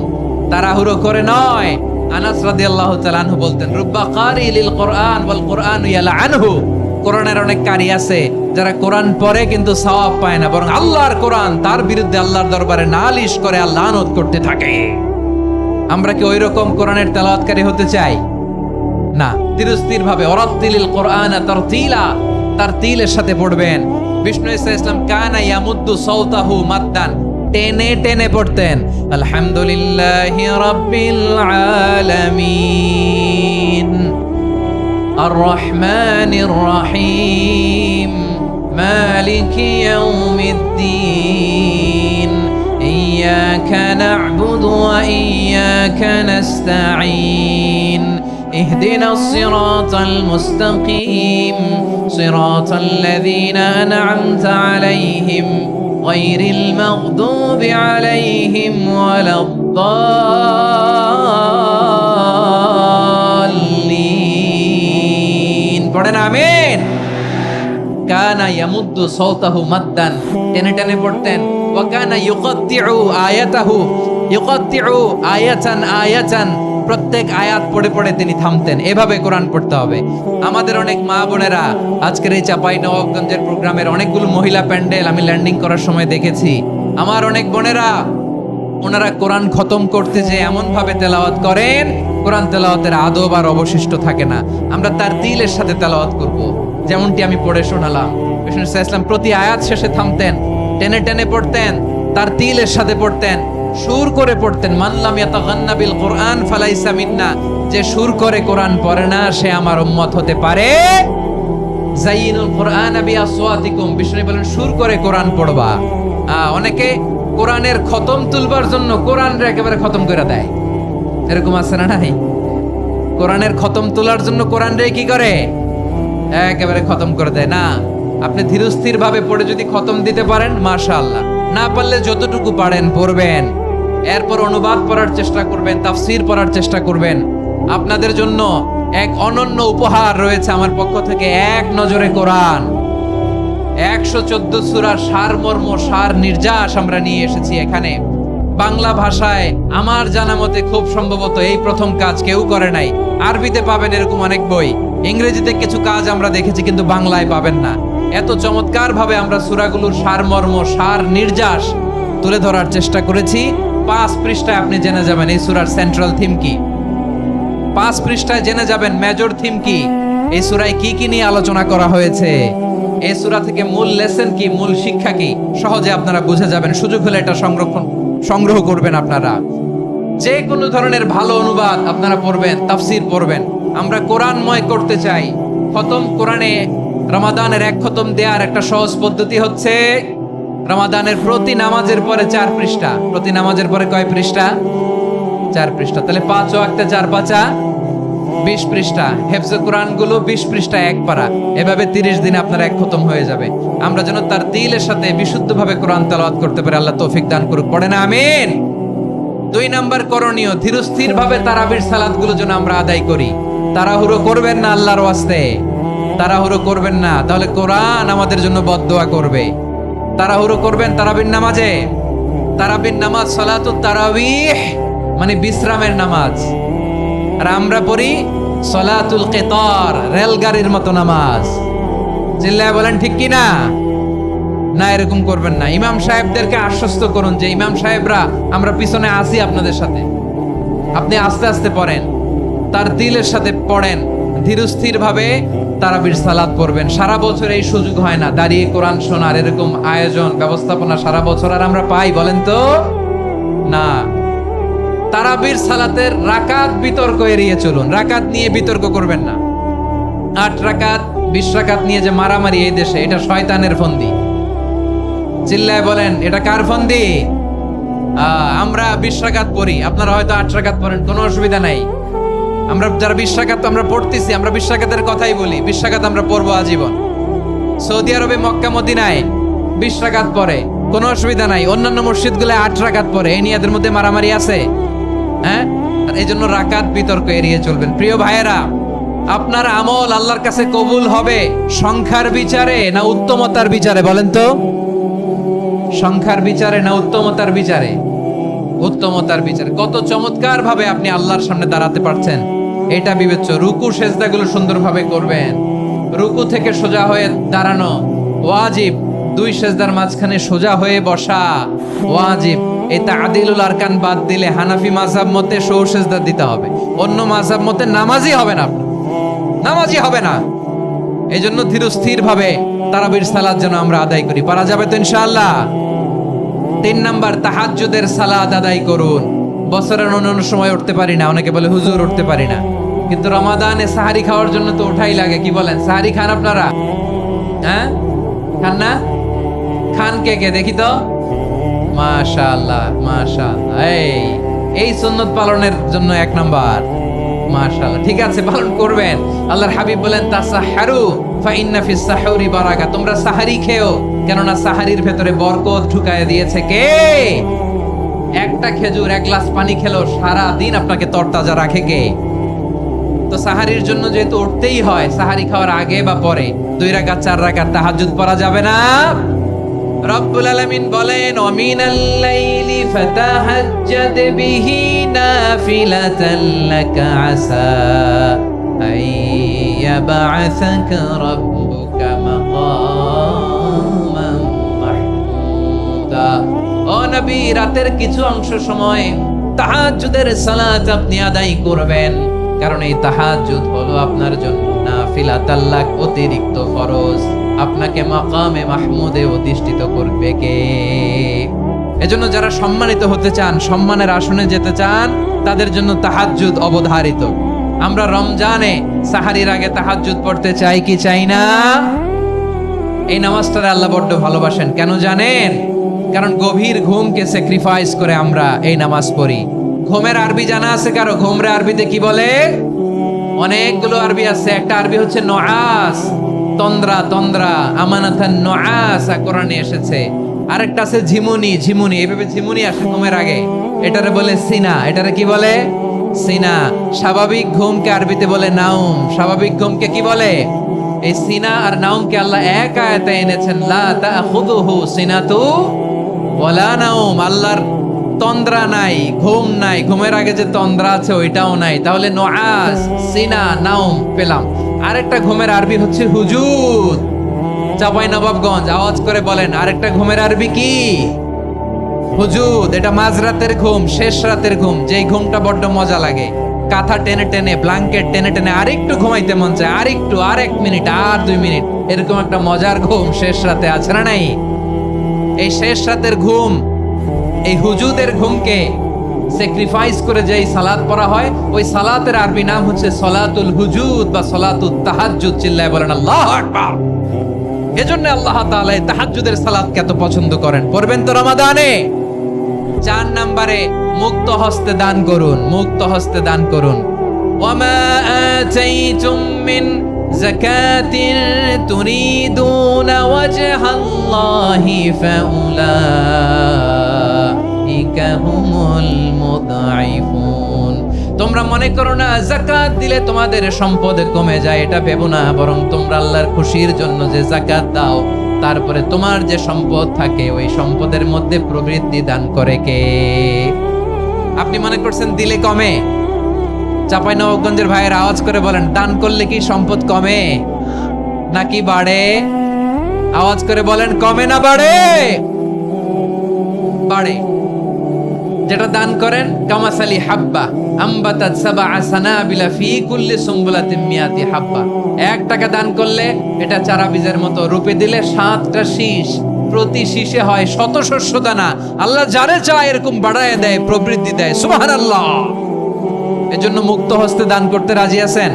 তাড়াহুড়ো করে নয়। আনাস রাদিয়াল্লাহু তাআলা আনহু বলতেন, রুব্বা কারি লিল কোরআন ওয়াল কোরআনু ইয়ালআনহু, কোরআনের অনেক কারি আছে যারা কোরআন পড়ে কিন্তু সওয়াব পায় না, বরং আল্লাহর কোরআন তার বিরুদ্ধে আল্লাহর দরবারে নালিশ করে আর লানত করতে থাকে। আমরা কি ওই রকম কোরআনের তেলাওয়াতকারী হতে চাই? না। ধীরস্থির ভাবে, ওয়ারাত্তিলিল কোরআনা তারতিলা, তারতিলের সাথে পড়বেন। বিষ্ণু ইসা ইসলাম কানা ইয়ামুদ্দু সাওতাহু মাদ্দান, টেনে টেনে পড়তেন। আলহামদুলিল্লাহি রাব্বিল আলামিন আর রহমানির রহিম মালিকি ইয়াউমিদ্দিন ইয়্যাকা না'বুদু ওয়া ইয়্যাকা নাস্তাঈন ইহদিনাস সিরাতাল মুস্তাকিম সিরাতাল লাযীনা আন'আমতা আলাইহিম গায়রিল মাগদুবি আলাইহিম ওয়ালাদ-দাল্লিন। পড়েন আমিন। কানা ইয়ামুদ্দু সাওতাহু মাদ্দান, টেনে টেনে পড়তেন। ওয়া কানা ইউকাত্তিউ আয়াতাহু, ইউকাত্তিউ আয়াতান আয়াতান, প্রত্যেক আয়াত পড়ে পড়ে তিনি থামতেন। এভাবে কোরআন পড়তে হবে। আমাদের অনেক মা বোনেরা আজকের এই চাপাই নবাবগঞ্জের প্রোগ্রামের অনেকগুলো মহিলা প্যান্ডেল আমি ল্যান্ডিং করার সময় দেখেছি। আমার অনেক বোনেরা, ওনারা কোরআন খতম করতে যে এমন ভাবে তেলাওয়াত করেন কোরআন তেলাওয়াতের আদব আর অবশিষ্ট থাকে না। আমরা তার দিলের সাথে তেলাওয়াত করব, যেমনটি আমি পড়ে শোনালাম। বিষ্ণু ইসলাম প্রতি আয়াত শেষে থামতেন, টেনে টেনে পড়তেন, তার দিলের সাথে পড়তেন, সুর করে পড়তেন। মানলাম ইয়াতাগান্না বিল কোরআন ফালাইসা মিন্না, যে সুর করে কোরআন পড়ে না সে আমার উম্মত হতে পারে। যাইনুল কোরআন বিআসওয়াতিকুম, বিষ্ণু বলেন সুর করে কোরআন পড়বা। অনেকে কোরআনের খতম তুলবার জন্য কোরআনরে একেবারে খতম করে দেয়, এরকম আছে না নাই? কোরআনের খতম তোলার জন্য কোরআনরে কি করে? একেবারে খতম করে দেয় না। আপনি ধীরস্থির ভাবে পড়ে যদি খতম দিতে পারেন মাশাআল্লাহ, না পারলে যতটুকু পারেন পড়বেন, এরপর অনুবাদ পড়ার চেষ্টা করবেন, তাফসীর পড়ার চেষ্টা করবেন। আপনাদের জন্য এক অনন্য উপহার রয়েছে আমার পক্ষ থেকে, এক নজরে কোরআন 114 সূরার সারমর্ম, সার নির্যাস আমরা নিয়ে এসেছি এখানে বাংলা ভাষায়। আমার জানা মতে খুব সম্ভবত এই প্রথম কাজ, কেউ করে নাই। আরবিতে পাবেন এরকম অনেক বই, ইংরেজিতে কিছু কাজ আমরা দেখেছি, কিন্তু বাংলায় পাবেন না। এত চমৎকার ভাবে আমরা সূরাগুলোর সারমর্ম, সার নির্যাস তুলে ধরার চেষ্টা করেছি। 5 পৃষ্ঠায় আপনি জেনে যাবেন এই সূরার সেন্ট্রাল থিম কি। 5 পৃষ্ঠায় জেনে যাবেন মেজর থিম কি, এই সূরায় কি কি নিয়ে আলোচনা করা হয়েছে, এই সূরা থেকে মূল লেসন কি, মূল শিক্ষা কি, সহজে আপনারা বুঝে যাবেন। সুযোগ হলে এটা সংগ্রহ করবেন। আপনারা যে কোনো ধরনের ভালো অনুবাদ আপনারা পড়বেন, তাফসীর পড়বেন। আমরা কোরআনময় করতে চাই। খতম কোরআনে রমাদানের 1 খতম দেওয়ার একটা সহজ পদ্ধতি হচ্ছে রমাদানের প্রতি নামাজের পরে 4 পৃষ্ঠা। প্রতি নামাজের পরে কয় পৃষ্ঠা? 4 পৃষ্ঠা। তাহলে 5 ওয়াক্তে 4 পাঁচা 20 পৃষ্ঠা। হেফজে কোরআন গুলো 20 পৃষ্ঠা 1 পারা, এভাবে 30 দিনে আপনার 1 খতম হয়ে যাবে। আমরা যেন তার দিলের সাথে বিশুদ্ধভাবে কোরআন তেলাওয়াত করতে পারি, আল্লাহ তৌফিক দান করুক। পড়ে না আমিন। 2 নাম্বার করণীয়, ধীরস্থির ভাবে তারাবির সালাত গুলো যেন আমরা আদায় করি। তাড়াহুড়ো করবেন না আল্লাহর ওয়াস্তে, তাড়াহুড়ো করবেন না, তাহলে কোরআন আমাদের জন্য বদদোয়া করবে। তাড়াহুড়ো করবেন তারাবির নামাজে। তারাবির নামাজ সালাতুত তারাবিহ মানে বিশ্রামের নামাজ, আর আমরা পড়ি সালাতুল কিতার, রেলগাড়ির মতো নামাজ। চিল্লায় বলেন ঠিক কি না? না, এরকম করবেন না। ইমাম সাহেবদেরকে আশ্বস্ত করুন যে ইমাম সাহেবরা আমরা পিছনে আসি আপনাদের সাথে, আপনি আস্তে আস্তে পড়েন, তার দিলের সাথে পড়েন, ধীরস্থির ভাবে তারাবির সালাত পড়বেন। সারা বছর এই সুযোগ হয় না দাঁড়িয়ে কোরআন শোনার, এরকম আয়োজন ব্যবস্থাপনা সারা বছর আর আমরা পাই বলেন তো? না। তারাবির সালাতের রাকাত বিতর্ক এড়িয়ে চলুন, রাকাত নিয়ে বিতর্ক করবেন না। 8 রাকাত 20 রাকাত নিয়ে যে মারামারি এই দেশে, এটা শয়তানের ফন্দি। চিল্লায় বলেন এটা কার ফন্দি? আমরা 20 রাকাত পড়ি, আপনারা হয়তো 8 রাকাত পড়েন, কোনো অসুবিধা নাই। আমরা যারা 20 রাকাত আমরা পড়তেছি, আমরা 20 রাকাতের কথাই বলি, 20 রাকাত আমরা পড়বো আজীবন। সৌদি আরবে মক্কা মদিনায় 20 রাকাত পড়ে, কোনো অসুবিধা নাই। অন্যান্য মসজিদগুলো 8 রাকাত পড়ে, এই নিয়ে এদের মধ্যে মারামারি আছে? হ্যাঁ, আর এই জন্য রাকাত বিতর্ক এড়িয়ে চলবেন। প্রিয় ভাইয়েরা, আপনার আমল আল্লাহর কাছে কবুল হবে সংখ্যার বিচারে না উত্তমতার বিচারে বলেন তো? সংখ্যার বিচারে না উত্তমতার বিচারে? উত্তমতার বিচারে। কত চমৎকার ভাবে আপনি আল্লাহর সামনে দাঁড়াতে পারছেন এটা বিবেচ্য। রুকু সেজদাগুলো সুন্দরভাবে করবেন, রুকু থেকে সোজা হয়ে দাঁড়ানো ওয়াজিব, 2 সেজদার মাঝখানে সোজা হয়ে বসা ওয়াজিব। এই তা'দিলুল আরকান বাদ দিলে হানাফি মাযহাব মতে সৌ সেজদা দিতে হবে, অন্য মাযহাব মতে নামাজই হবে না, আপনার নামাজই হবে না। এই জন্য ধীরস্থির ভাবে তারাবির সালাত যেন আমরা আদায় করি। পারা যাবে তো ইনশাআল্লাহ? 3 নাম্বার, তাহাজ্জুদের সালাত আদায় করুন। বছরের অন্যান্য সময় উঠতে পারি না, অনেকে বলে হুজুর উঠতে পারি না, কিন্তু রমাদানে সাহারি খাওয়ার জন্য তো ওঠাই লাগে। কি বলেন, সাহারি খান আপনারা? হ্যাঁ, খান না? খান কে কে দেখি তো? মাশাআল্লাহ মাশাআল্লাহ। এই সুন্নত পালনের জন্য 1 নাম্বার। মাশাআল্লাহ, ঠিক আছে, পালন করবেন। আল্লাহর হাবিব বলেন তাসাহহারু ফা ইন্না ফিস সাহুরি বারাকা, তোমরা সাহারি খেও, কেননা সাহারির ভেতরে বরকত ঢুকায় দিয়েছে কে? একটা খেজুর 1 গ্লাস পানি খেলো সারা দিন আপনাকে তরতাজা রাখে কে? তো সাহারির জন্য যেহেতু উঠতেই হয়, সাহারি খাওয়ার আগে বা পরে 2 রাকাত 4 রাকাত তাহাজ্জুদ পড়া যাবে না? রব্বুল আলামিন বলেন ওয়ামিনাল লাইলি ফাতাহাজ্জাদ বিহি নাফিলাতান লাকা আসা আইয়াবআসাকা রাব্বুকা মাকামান মাহমুদা। ও নবী, রাতের কিছু অংশ সময় তাহাজ্জুদের সালাত আপনি আদায় করবেন, কারণ এই তাহাজ্জুদ হলো আপনার জন্য নাফিলাত, আল্লাহ অতিরিক্ত ফরজ। আপনাকে মাকামে মাহমুদে অধিষ্ঠিত করবে কে? এজন্য যারা সম্মানিত হতে চান, সম্মানের আসনে যেতে চান, তাদের জন্য তাহাজ্জুদ অবধারিত। আমরা রমজানে সাহারির আগে তাহাজ্জুদ পড়তে চাই কি চাই না? এই নামাজটারে আল্লাহ বড্ড ভালোবাসেন। কেন জানেন? কারণ গভীর ঘুমকে স্যাক্রিফাইস করে আমরা এই নামাজ পড়ি। ঘুমের আরবি জানা আছে কারো? ঘুমরে আরবিতে কি বলে? অনেকগুলো আরবি আছে। একটা আরবি হচ্ছে নুআস, তন্দ্রা, তন্দ্রা, আমানাতান নুআস কোরআনে এসেছে। আরেকটা আছে ঝিমুনি, ঝিমুনি, এইভাবে ঝিমুনি আসে ঘুমের আগে, এটারে বলে সিনা। এটারে কি বলে? সিনা। স্বাভাবিক ঘুমকে আরবিতে বলে নাউম। স্বাভাবিক ঘুমকে কি বলে? এই সিনা আর নাউমকে আল্লাহ এক আয়াতে এনেছেন, লা তাখুযুহু সিনাতু ওয়ালা নাউম। আল্লাহর তন্দ্রা নাই, ঘুম নাই। ঘুমের আগে যে তন্দ্রা আছে ওইটাও নাই। তাহলে নুআস, সিনা, নাউম পেলাম। আরেকটা ঘুমের আরবি হচ্ছে হুজুদ। চাঁপাইনবাবগঞ্জ আওয়াজ করে বলেন, আরেকটা ঘুমের আরবি কি? হুজুদ। এটা মাঝরাতের ঘুম, শেষ রাতের ঘুম, যেই ঘুমটা বড্ড মজা লাগে। কাঁথা টেনে টেনে, ব্ল্যাঙ্কেট টেনে টেনে আরেকটু ঘুমাইতে মন চায়, আরেকটু, আর 1 মিনিট, আর 2 মিনিট, এরকম একটা মজার ঘুম শেষ রাতে আছে না নাই? এই শেষ রাতের ঘুম, এই হুজুদের ঘুমকে স্যাক্রিফাইস করে যেই সালাত পড়া হয়, ওই সালাতের আরবি নাম হচ্ছে সলাতুল হুজুদ বা সলাতুত তাহাজ্জুদ। চিল্লায় বলেন আল্লাহু আকবার। এজন্য আল্লাহ তাআলা এই তাহাজ্জুদের সালাতকে এত পছন্দ করেন। পড়বেন তো রমাদানে। 4 নম্বরে মুক্ত হস্তে দান করুন, মুক্ত হস্তে দান করুন। ওয়ামা আতাইতুম মিন যাকাতিন তুরিদুনা ওয়াজহাল্লাহি ফাউলাইকা হুমুল মুদঈফুন। তোমরা মনে করো না যাকাত দিলে তোমাদের সম্পদ কমে যায়, এটা ভেবো না। বরং তোমরা আল্লাহর খুশির জন্য যে যাকাত দাও, তারপরে তোমার যে সম্পদ থাকে ওই সম্পদের মধ্যে প্রবৃদ্ধি দান করে কে? আপনি মনে করছেন দিলে কমে? চাঁপাইনবাবগঞ্জের ভাইয়ের আওয়াজ করে বলেন, দান করলে কি সম্পদ কমে নাকি বাড়ে? আওয়াজ করে বলেন, কমে না বাড়ে? বাড়ে। যেটা দান করেন, কামাসালি হাব্বা আম্বাতাত সাবআ সানাবিলা ফি কুল্লি সুমবুলাতিন মিয়াতি হাব্বা। 1 টাকা দান করলে এটা চারা বীজের মতো, রূপে দিলে 7টা শীষ, প্রতি শীষে হয় 100 শস্য দানা। আল্লাহ যারে চায় এরকম বাড়ায় দেয়, প্রবৃদ্ধি দেয়। সুবহানাল্লাহ। এজন্য মুক্ত হস্তে দান করতে রাজি আছেন?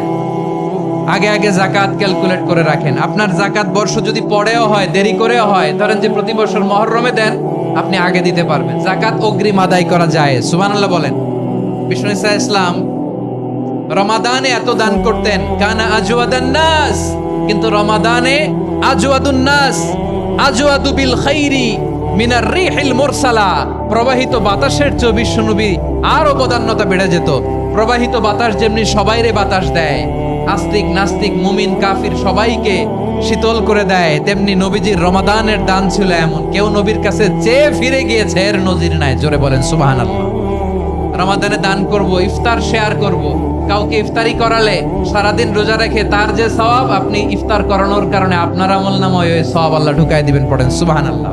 আগে আগে যাকাত ক্যালকুলেট করে রাখেন। আপনার যাকাত বর্ষ যদি পরেও হয়, দেরি করেও হয়, ধরেন যে প্রতি বছর মুহররমে দেন, আপনি আগে দিতে পারবেন। যাকাত অগ্রিম আদায় করা যায়। সুবহানাল্লাহ বলেন। বিষ্ণু ইসা ইসলাম রমাদানে এত দান করতেন, কানা আজওয়াদান নাস, কিন্তু রমাদানে আজওয়াদুন নাস আজওয়াদু বিল খাইরি মিনার রিহিল মুরসালা। প্রবাহিত বাতাসের চেয়ে বিশ্বনবী আরো বদান্যতা বেড়ে যেত। প্রবাহিত বাতাস যেমনি সবাইরে বাতাস দেয়, আস্তিক নাস্তিক মুমিন কাফির সবাইকে শীতল করে দেয়, তেমনি নবীজির রমাদানের দান ছিল এমন, কেউ নবীর কাছে চেয়ে ফিরে গিয়েছে এর নজির নাই। জোরে বলেন সুবহানাল্লাহ। রমাদানে দান করব, ইফতার শেয়ার করব। কাউকে ইফতারি করালে সারাদিন রোজা রেখে তার যে সওয়াব, আপনি ইফতার করানোর কারণে আপনার আমলনামায় ওই সওয়াব আল্লাহ ঢুকায় দিবেন। পড়েন সুবহানাল্লাহ।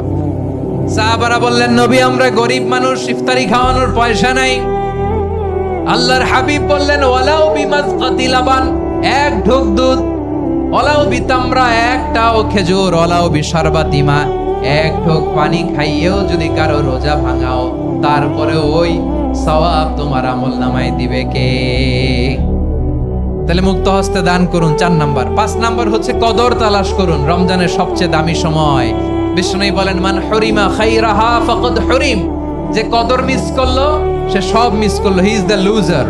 সাহাবারা বললেন, নবী আমরা গরিব মানুষ, ইফতারি খাওয়ানোর পয়সা নাই। আল্লাহর হাবিব বললেন, ওয়ালাউ বিমাজকাতি লাবান, 1 ঢোক দুধ, ওয়ালাউ বিতামরা, 1টাও খেজুর, ওয়ালাউ বিশারবাতি মা, 1 ঢোক পানি খাইয়েও যদি কারো রোজা ভাঙাও, তারপরে ওই সওয়াব তোমার আমলনামায় দিবে কে? তাহলে মুক্ত হস্তে দান করুন, 4 নাম্বার। 5 নাম্বার হচ্ছে কদর তালাশ করুন। রমজানের সবচেয়ে দামি সময়। বিষ্ণু বলেন, মান হুরিমা খাইরাহা ফাকাদ হুরিম। যে কদর মিস করলো সে সব মিস করলো, হি ইজ দ্য লুজার।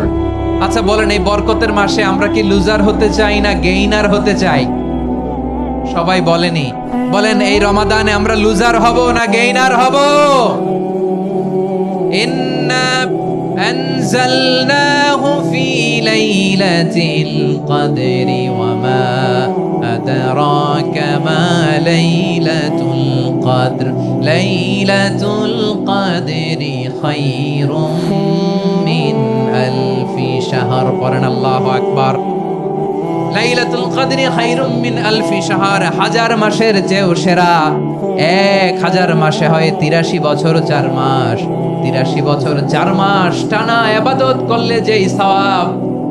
আচ্ছা বলেন, এই বরকতের মাসে আমরা কি লুজার হতে চাই না গেইনার হতে চাই? সবাই বলেনি। বলেন, এই রমাদানে আমরা লুজার হব না গেইনার হব? ইন্না আনজালনাহু ফি লাইলাতিল কদরি ওয়া মা আদরাকা মা লাইলাতুল কদর লাইলাতুল কদরি খায়রুম মিন আলফি শাহর। পড়েন আল্লাহু আকবার। লাইলাতুল কদরি খায়রুম মিন আলফি শাহর, 1000 মাসের চেয়েও সেরা। 1000 মাসে হয় 83 বছর 4 মাস। 83 বছর 4 মাস টানা ইবাদত করলে যেই সওয়াব,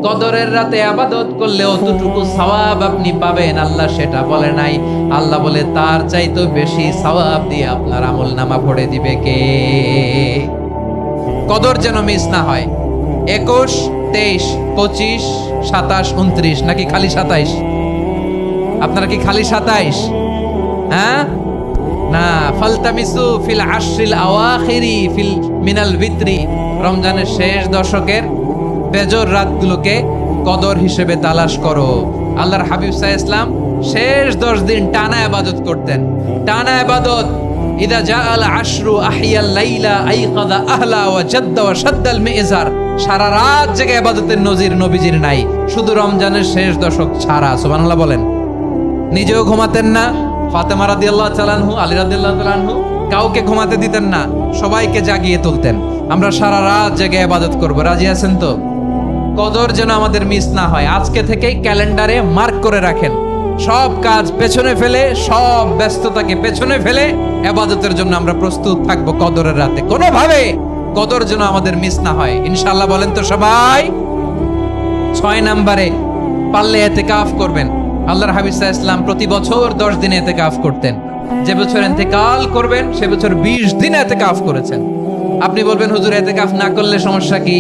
কদরের রাতে ইবাদত করলে অতটুকু সওয়াব আপনি পাবেন, আল্লাহ সেটা বলে নাই। আল্লাহ বলে তার চাইতে বেশি সওয়াব দিয়ে আপনার আমলনামা ভরে দিবে কে? কদর যেন মিস না হয়। 21, 23, 25, 27, 29 নাকি খালি 27? আপনারা কি খালি 27? হ্যাঁ না, ফালতামিসু ফিল আশরিল আওয়াখিরি ফিল মিনাল ভিতরি, রমজানের শেষ দশকের বেজর রাতগুলোকে কদর হিসেবে তালাশ করো। আল্লাহর হাবিব সাল্লাল্লাহু আলাইহি ওয়াসাল্লাম শেষ 10 দিন টানা ইবাদত করতেন, টানা ইবাদত। ইদা জাআল আশরু আহিয়াল লাইলা আইকাদা আহলা ওয়া জাদ্দা ওয়া শাদ্দাল মিজার, সারা রাত জেগে ইবাদতের নজির নবীজির নাই, শুধু রমজানের শেষ দশক ছাড়া। সুবহানাল্লাহ বলেন। নিজেও ঘুমাতেন না, ফাতেমা রাদিয়াল্লাহু তাআলা আনহু, আলী রাদিয়াল্লাহু তাআলা আনহু কাউকে ঘুমাতে দিতেন না, সবাইকে জাগিয়ে তুলতেন। আমরা সারা রাত জেগে ইবাদত করব, রাজি আছেন তো? কদর যেন আমাদের মিস না হয়। আজকে থেকেই ক্যালেন্ডারে মার্ক করে রাখেন, সব কাজ পেছনে ফেলে, সব ব্যস্ততাকে পেছনে ফেলে ইবাদতের জন্য আমরা প্রস্তুত থাকবো কদরের রাতে। কোনোভাবে কদর যেন আমাদের মিস না হয়, ইনশাআল্লাহ। বলেন তো সবাই? 6 নম্বরে পারলে ইতিকাফ করবেন। আল্লাহর হাবিব সাল্লাল্লাহু আলাইহি ওয়াসাল্লাম প্রতি বছর 10 দিন ইতিকাফ করতেন। যে বছর ইন্তেকাল করবেন সে বছর 20 দিন ইতিকাফ করেছেন। আপনি বলবেন হুজুর ইতিকাফ না করলে সমস্যা কি?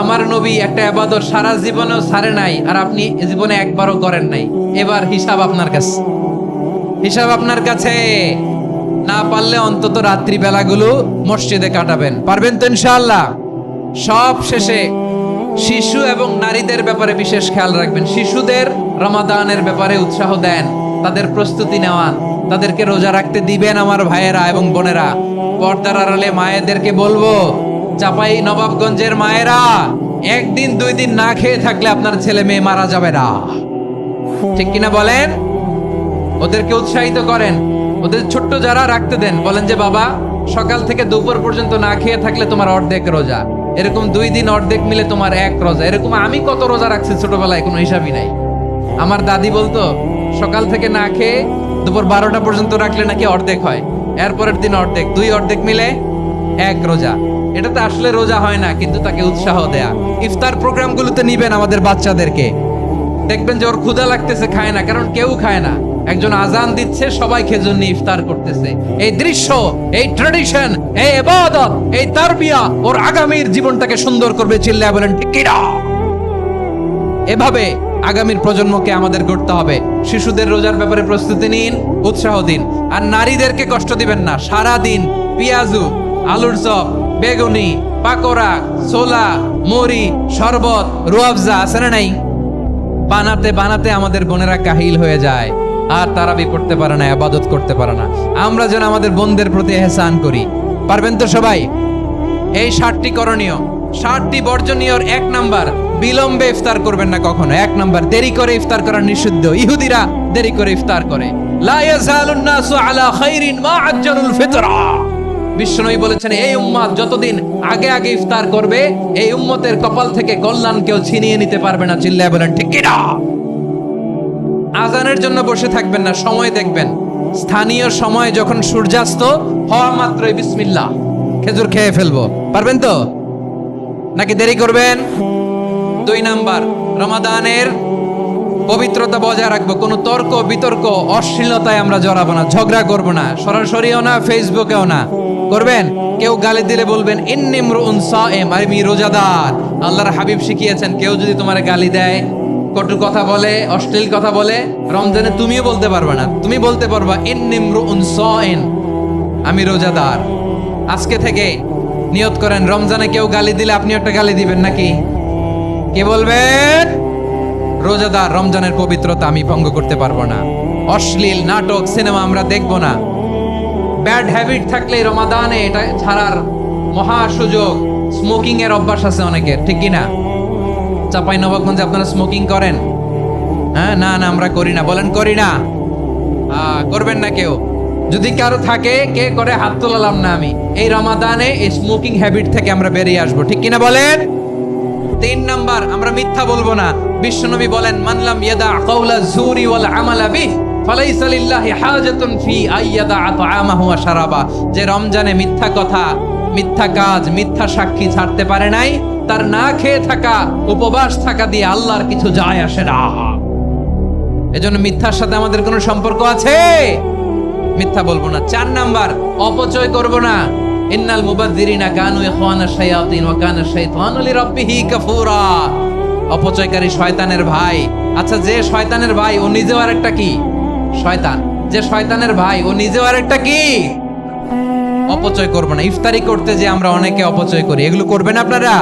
আমার নবী একটা ইবাদত সারা জীবনেও ছাড়ে নাই, আর আপনি জীবনে একবারও করেন নাই। এবার হিসাব আপনার কাছে, হিসাব আপনার কাছে। না পারলে অন্তত রাত্রি বেলাগুলো মসজিদে কাটাবেন। পারবেন তো ইনশাআল্লাহ? সব শেষে শিশু এবং নারীদের ব্যাপারে বিশেষ খেয়াল রাখবেন। শিশুদের রমাদানের ব্যাপারে উৎসাহ দেন, তাদের প্রস্তুতি নেওয়ান, তাদেরকে রোজা রাখতে দিবেন। আমার ভাইয়েরা এবং বোনেরা, পর্দার আড়ালে মায়েদেরকে বলবো, চাপাই নবাবগঞ্জের মায়েরা, 1 দিন 2 দিন না খেয়ে থাকলে আপনার ছেলে মেয়ে মারা যাবে না, ঠিক কিনা বলেন? ওদেরকে উৎসাহিত করেন, ওদের ছোট্ট যারা রাখতে দেন, বলেন যে বাবা সকাল থেকে দুপুর পর্যন্ত না খেয়ে থাকলে তোমার অর্ধেক রোজা, এরকম 2 দিন অর্ধেক মিলে তোমার 1 রোজা। এরকম আমি কত রোজা রাখছি ছোটবেলায়, কোনো হিসাবই নাই। আমার দাদি বলতো সকাল থেকে না খেয়ে দুপুর 12টা পর্যন্ত রাখলে নাকি অর্ধেক হয়, এরপরের দিন অর্ধেক, 2 অর্ধেক মিলে 1 রোজা। এটা তো আসলে রোজা হয় না, কিন্তু তাকে উৎসাহ দেয়া। ইফতার প্রোগ্রামগুলোতে নিবেন আমাদের বাচ্চাদেরকে, দেখবেন যে ওর ক্ষুধা লাগতেছে, খায় না, কারণ কেউ খায় না। একজন আজান দিচ্ছে, সবাই খেজুর নিয়ে ইফতার করতেছে। এই দৃশ্য, এই ট্র্যাডিশন, এই ইবাদত, এই তারবিয়া ওর আগামীর জীবনটাকে সুন্দর করবে। চিল্লায় বলেন ঠিক কিনা? এভাবে আগামীর প্রজন্মকে আমাদের গড়তে হবে। শিশুদের রোজার ব্যাপারে প্রস্তুতি নিন, উৎসাহ দিন। আর নারীদেরকে কষ্ট দিবেন না। সারা দিন পেঁয়াজু, আলুর চপ, বেগুনি, পাকোড়া, ছোলা, মুড়ি, শরবত, রুয়াবজা আছে না নাই? বানাতে বানাতে আমাদের বোনেরা কাহিল হয়ে যায়, আর তারাবি পড়তে পারে না, ইবাদত করতে পারে না। আমরা যেন আমাদের বোনদের প্রতি ইহসান করি। পারবেন তো সবাই? এই 7টি করণীয়, 7টি বর্জনীয়র 1 নাম্বার, বিলম্বে ইফতার করবেন না কখনো। 1 নাম্বার, দেরি করে ইফতার করা নিষিদ্ধ। ইহুদিরা দেরি করে ইফতার করে। লা ইয়াজালুন নাসু আলা খাইরিন মা আজ্জালুল ফিতরা। বিশ্বনবী বলেছেন, এই উম্মত যতদিন আগে আগে ইফতার করবে, এই উম্মতের কপাল থেকে কল্যাণ কেউ ছিনিয়ে নিতে পারবে না। চিল্লায় বলেন ঠিক কিনা? আজানের জন্য বসে থাকবেন না, সময় দেখবেন। স্থানীয় সময় যখন সূর্যাস্ত হওয়া মাত্রই বিসমিল্লাহ, খেজুর খেয়ে ফেলবো। পারবেন তো নাকি দেরি করবেন? 2 নাম্বার, রমাদানের পবিত্রতা বজায় রাখবো। কোনো তর্ক বিতর্ক অশ্লীলতায় আমরা জড়াবো না, ঝগড়া করবো না, সরাসরিও না, ফেসবুকেও না। করবেন কেউ গালি দিলে বলবেন ইন্নী ইমরুউন সায়েম, আমি রোজাদার। আল্লাহর হাবিব শিখিয়েছেন, কেউ যদি তোমার গালি দেয়, কটু কথা বলে, অশ্লীল কথা বলে, রমজানে তুমিও বলতে পারবে না। তুমি বলতে পারবা ইন্নী ইমরুউন সায়েম, আমি রোজাদার। আজকে থেকে নিয়ত করেন, রমজানে কেউ গালি দিলে আপনি একটা গালি দিবেন নাকি? কে বলবেন? রোজাদার। রমজানের পবিত্রতা আমি ভঙ্গ করতে পারবো না। অশ্লীল নাটক, সিনেমা আমরা দেখবো না। ব্যাড হ্যাবিট থাকলে রমাদানে এটা ছাড়ার মহা সুযোগ। স্মোকিং এর অভ্যাস আছে অনেকের, ঠিক কিনা? চাপাই নবাবগঞ্জে আপনারা স্মোকিং করেন? হ্যাঁ, না না আমরা করি না। বলেন করি না? করবেন না কেউ। যদি কারো থাকে, কে করে হাত তোলালাম না আমি। এই রমাদানে এই স্মোকিং হ্যাবিট থেকে আমরা বেরিয়ে আসবো, ঠিক কিনা বলেন? 3 নাম্বার, আমরা মিথ্যা বলবো না। বিশ্বনবী বলেন, মানলাম ইয়াদা কাওলা যুরি ওয়াল আমালা বিহি ফালাইসা লিল্লাহি হাজাতুন ফি আইয়াদা তাআমাহু ওয়া শারাবা। যে রমজানে মিথ্যা কথা, মিথ্যা কাজ, মিথ্যা সাক্ষী ছাড়তে পারে নাই, তার না খেয়ে থাকা, উপবাস থাকা দিয়ে আল্লাহর কিছু যায় আসে না। এজন্য মিথ্যার সাথে আমাদের কোনো সম্পর্ক আছে? মিথ্যা বলবো না। 4 নাম্বার, অপচয় করব না। ইন্নাল মুবাযযিরিনা কানু ইখওয়ানাশ শায়াতিন ওয়া কানা শাইতানু লিরাব্বিহি কাফুরা। অপচয়কারী শয়তানের ভাই। আচ্ছা, যে শয়তানের ভাই ও নিজেও আরেকটা কি? শয়তান। যে শয়তানের ভাই ও নিজেও আরেকটা কি? অপচয় করব না। ইফতারি করতে যে আমরা অনেকে অপচয় করি, এগুলো করবেন আপনারা?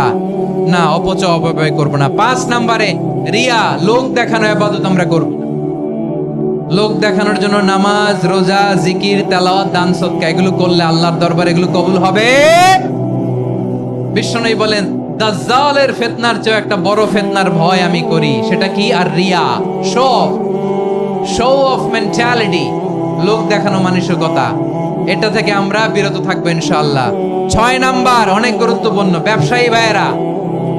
না, অপচয় করব না। 5 নম্বরে রিয়া, লোক দেখানো ইবাদত আমরা করব। লোক দেখানোর জন্য নামাজ, রোজা, জিকির, তেলাওয়াত, দান, সদকা এগুলো করলে আল্লাহর দরবারে এগুলো কবুল হবে। বিশ্বনবী বলেন, দাজ্জালের ফিতনার চেয়ে একটা বড় ফিতনার ভয় আমি করি, সেটা কি? আর রিয়া, শো অফ মেন্টালিটি, লোক দেখানো মানসিকতা। এটা থেকে আমরা বিরত থাকবো ইনশাআল্লাহ। 6 নাম্বার, অনেক গুরুত্বপূর্ণ। ব্যবসায়ী ভাইয়েরা,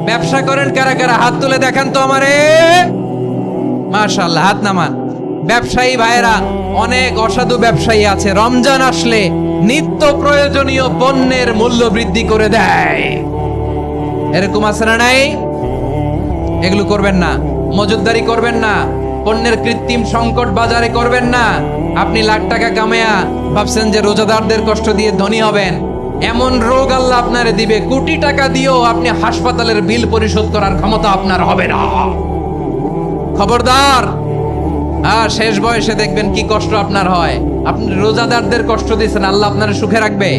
ব্যবসা করেন কারা কারা? হাত তুলে দেখান তো আমারে। মাশাআল্লাহ, হাত নামান। ব্যবসায়ী ভাইয়েরা, অনেক অসাধু ব্যবসায়ী আছে, রমজান আসলে নিত্য প্রয়োজনীয় পণ্যের মূল্য বৃদ্ধি করে দেয়। এরকম আছে না নাই? এগুলো করবেন না। মজুদদারি করবেন না। পণ্যের কৃত্রিম সংকট বাজারে করবেন না। আপনি লাখ টাকা কামায়া ভাবছেন যে রোজাদারদের কষ্ট দিয়ে ধনী হবেন। এমন রোগ আল্লাহ আপনারে দিবে, কোটি টাকা দিয়েও আপনি হাসপাতালের বিল পরিশোধ করার ক্ষমতা আপনার হবে না। খবরদার। আর শেষ বয়সে দেখবেন কি কষ্ট আপনার হয়। আপনি রোজাদারদের কষ্ট দিয়েছেন, আল্লাহ আপনার সুখে রাখবে?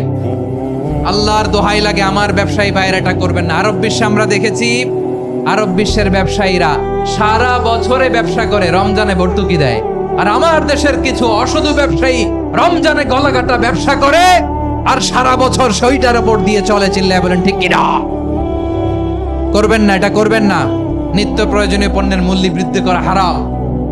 আল্লাহর দোহাই লাগে, আমার ব্যবসায়ী ভাইয়েরা এটা করবেন না। আরব বিশ্বে আমরা দেখেছি, আরব বিশ্বের ব্যবসায়ীরা সারা বছরে ব্যবসা করে, রমজানে ভর্তুকি দেয়। আর আমার দেশের কিছু অসাধু ব্যবসায়ী রমজানে গলাকাটা ব্যবসা করে আর সারা বছর সইটার উপর দিয়ে চলে। চিল্লায় বলেন ঠিক কিনা? করবেন না, এটা করবেন না। নিত্য প্রয়োজনীয় পণ্যের মূল্য বৃদ্ধি করা হারাম,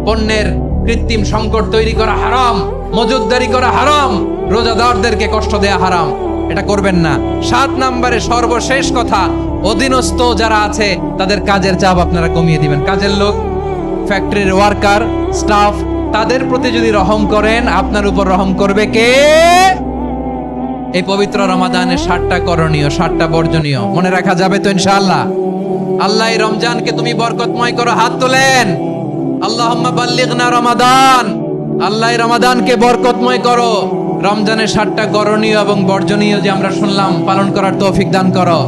পণ্যের কৃত্রিম সংকট তৈরি করা হারাম, মজুদদারি করা হারাম, রোজাদারদেরকে কষ্ট দেয়া হারাম। এটা করবেন না। 7 নম্বরে সর্বশেষ কথা, অধীনস্থ যারা আছে তাদের কাজের চাপ আপনারা কমিয়ে দিবেন। কাজের লোক, ফ্যাক্টরির ওয়ার্কার, স্টাফ, তাদের প্রতি যদি রহম করেন, আপনার উপর রহম করবে কে? এই পবিত্র রমাদানের 7টা করণীয়, 7টা বর্জনীয় মনে রাখা যাবে তো ইনশাআল্লাহ? আল্লাহ এই রমজানকে তুমি বরকতময় করো। হাত তোলেন। আল্লাহুম্মা বাল্লিগনা রমাদান। আল্লাহ এই রমাদানকে বরকতময় করো। রমজানের 7টা করণীয় এবং বর্জনীয় যে আমরা শুনলাম, পালন করার তৌফিক দান করো।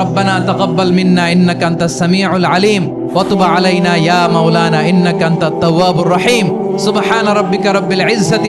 রব্বানা তাকাব্বাল মিন্না ইন্নাকা আনতাস সামিউল আলিম ওয়া তুব আলাইনা ইয়া মাওলানা ইন্নাকা আনতাত তাওয়াবুর রহিম। সুবহানা রাব্বিকা রাব্বিল ইজ্জাতি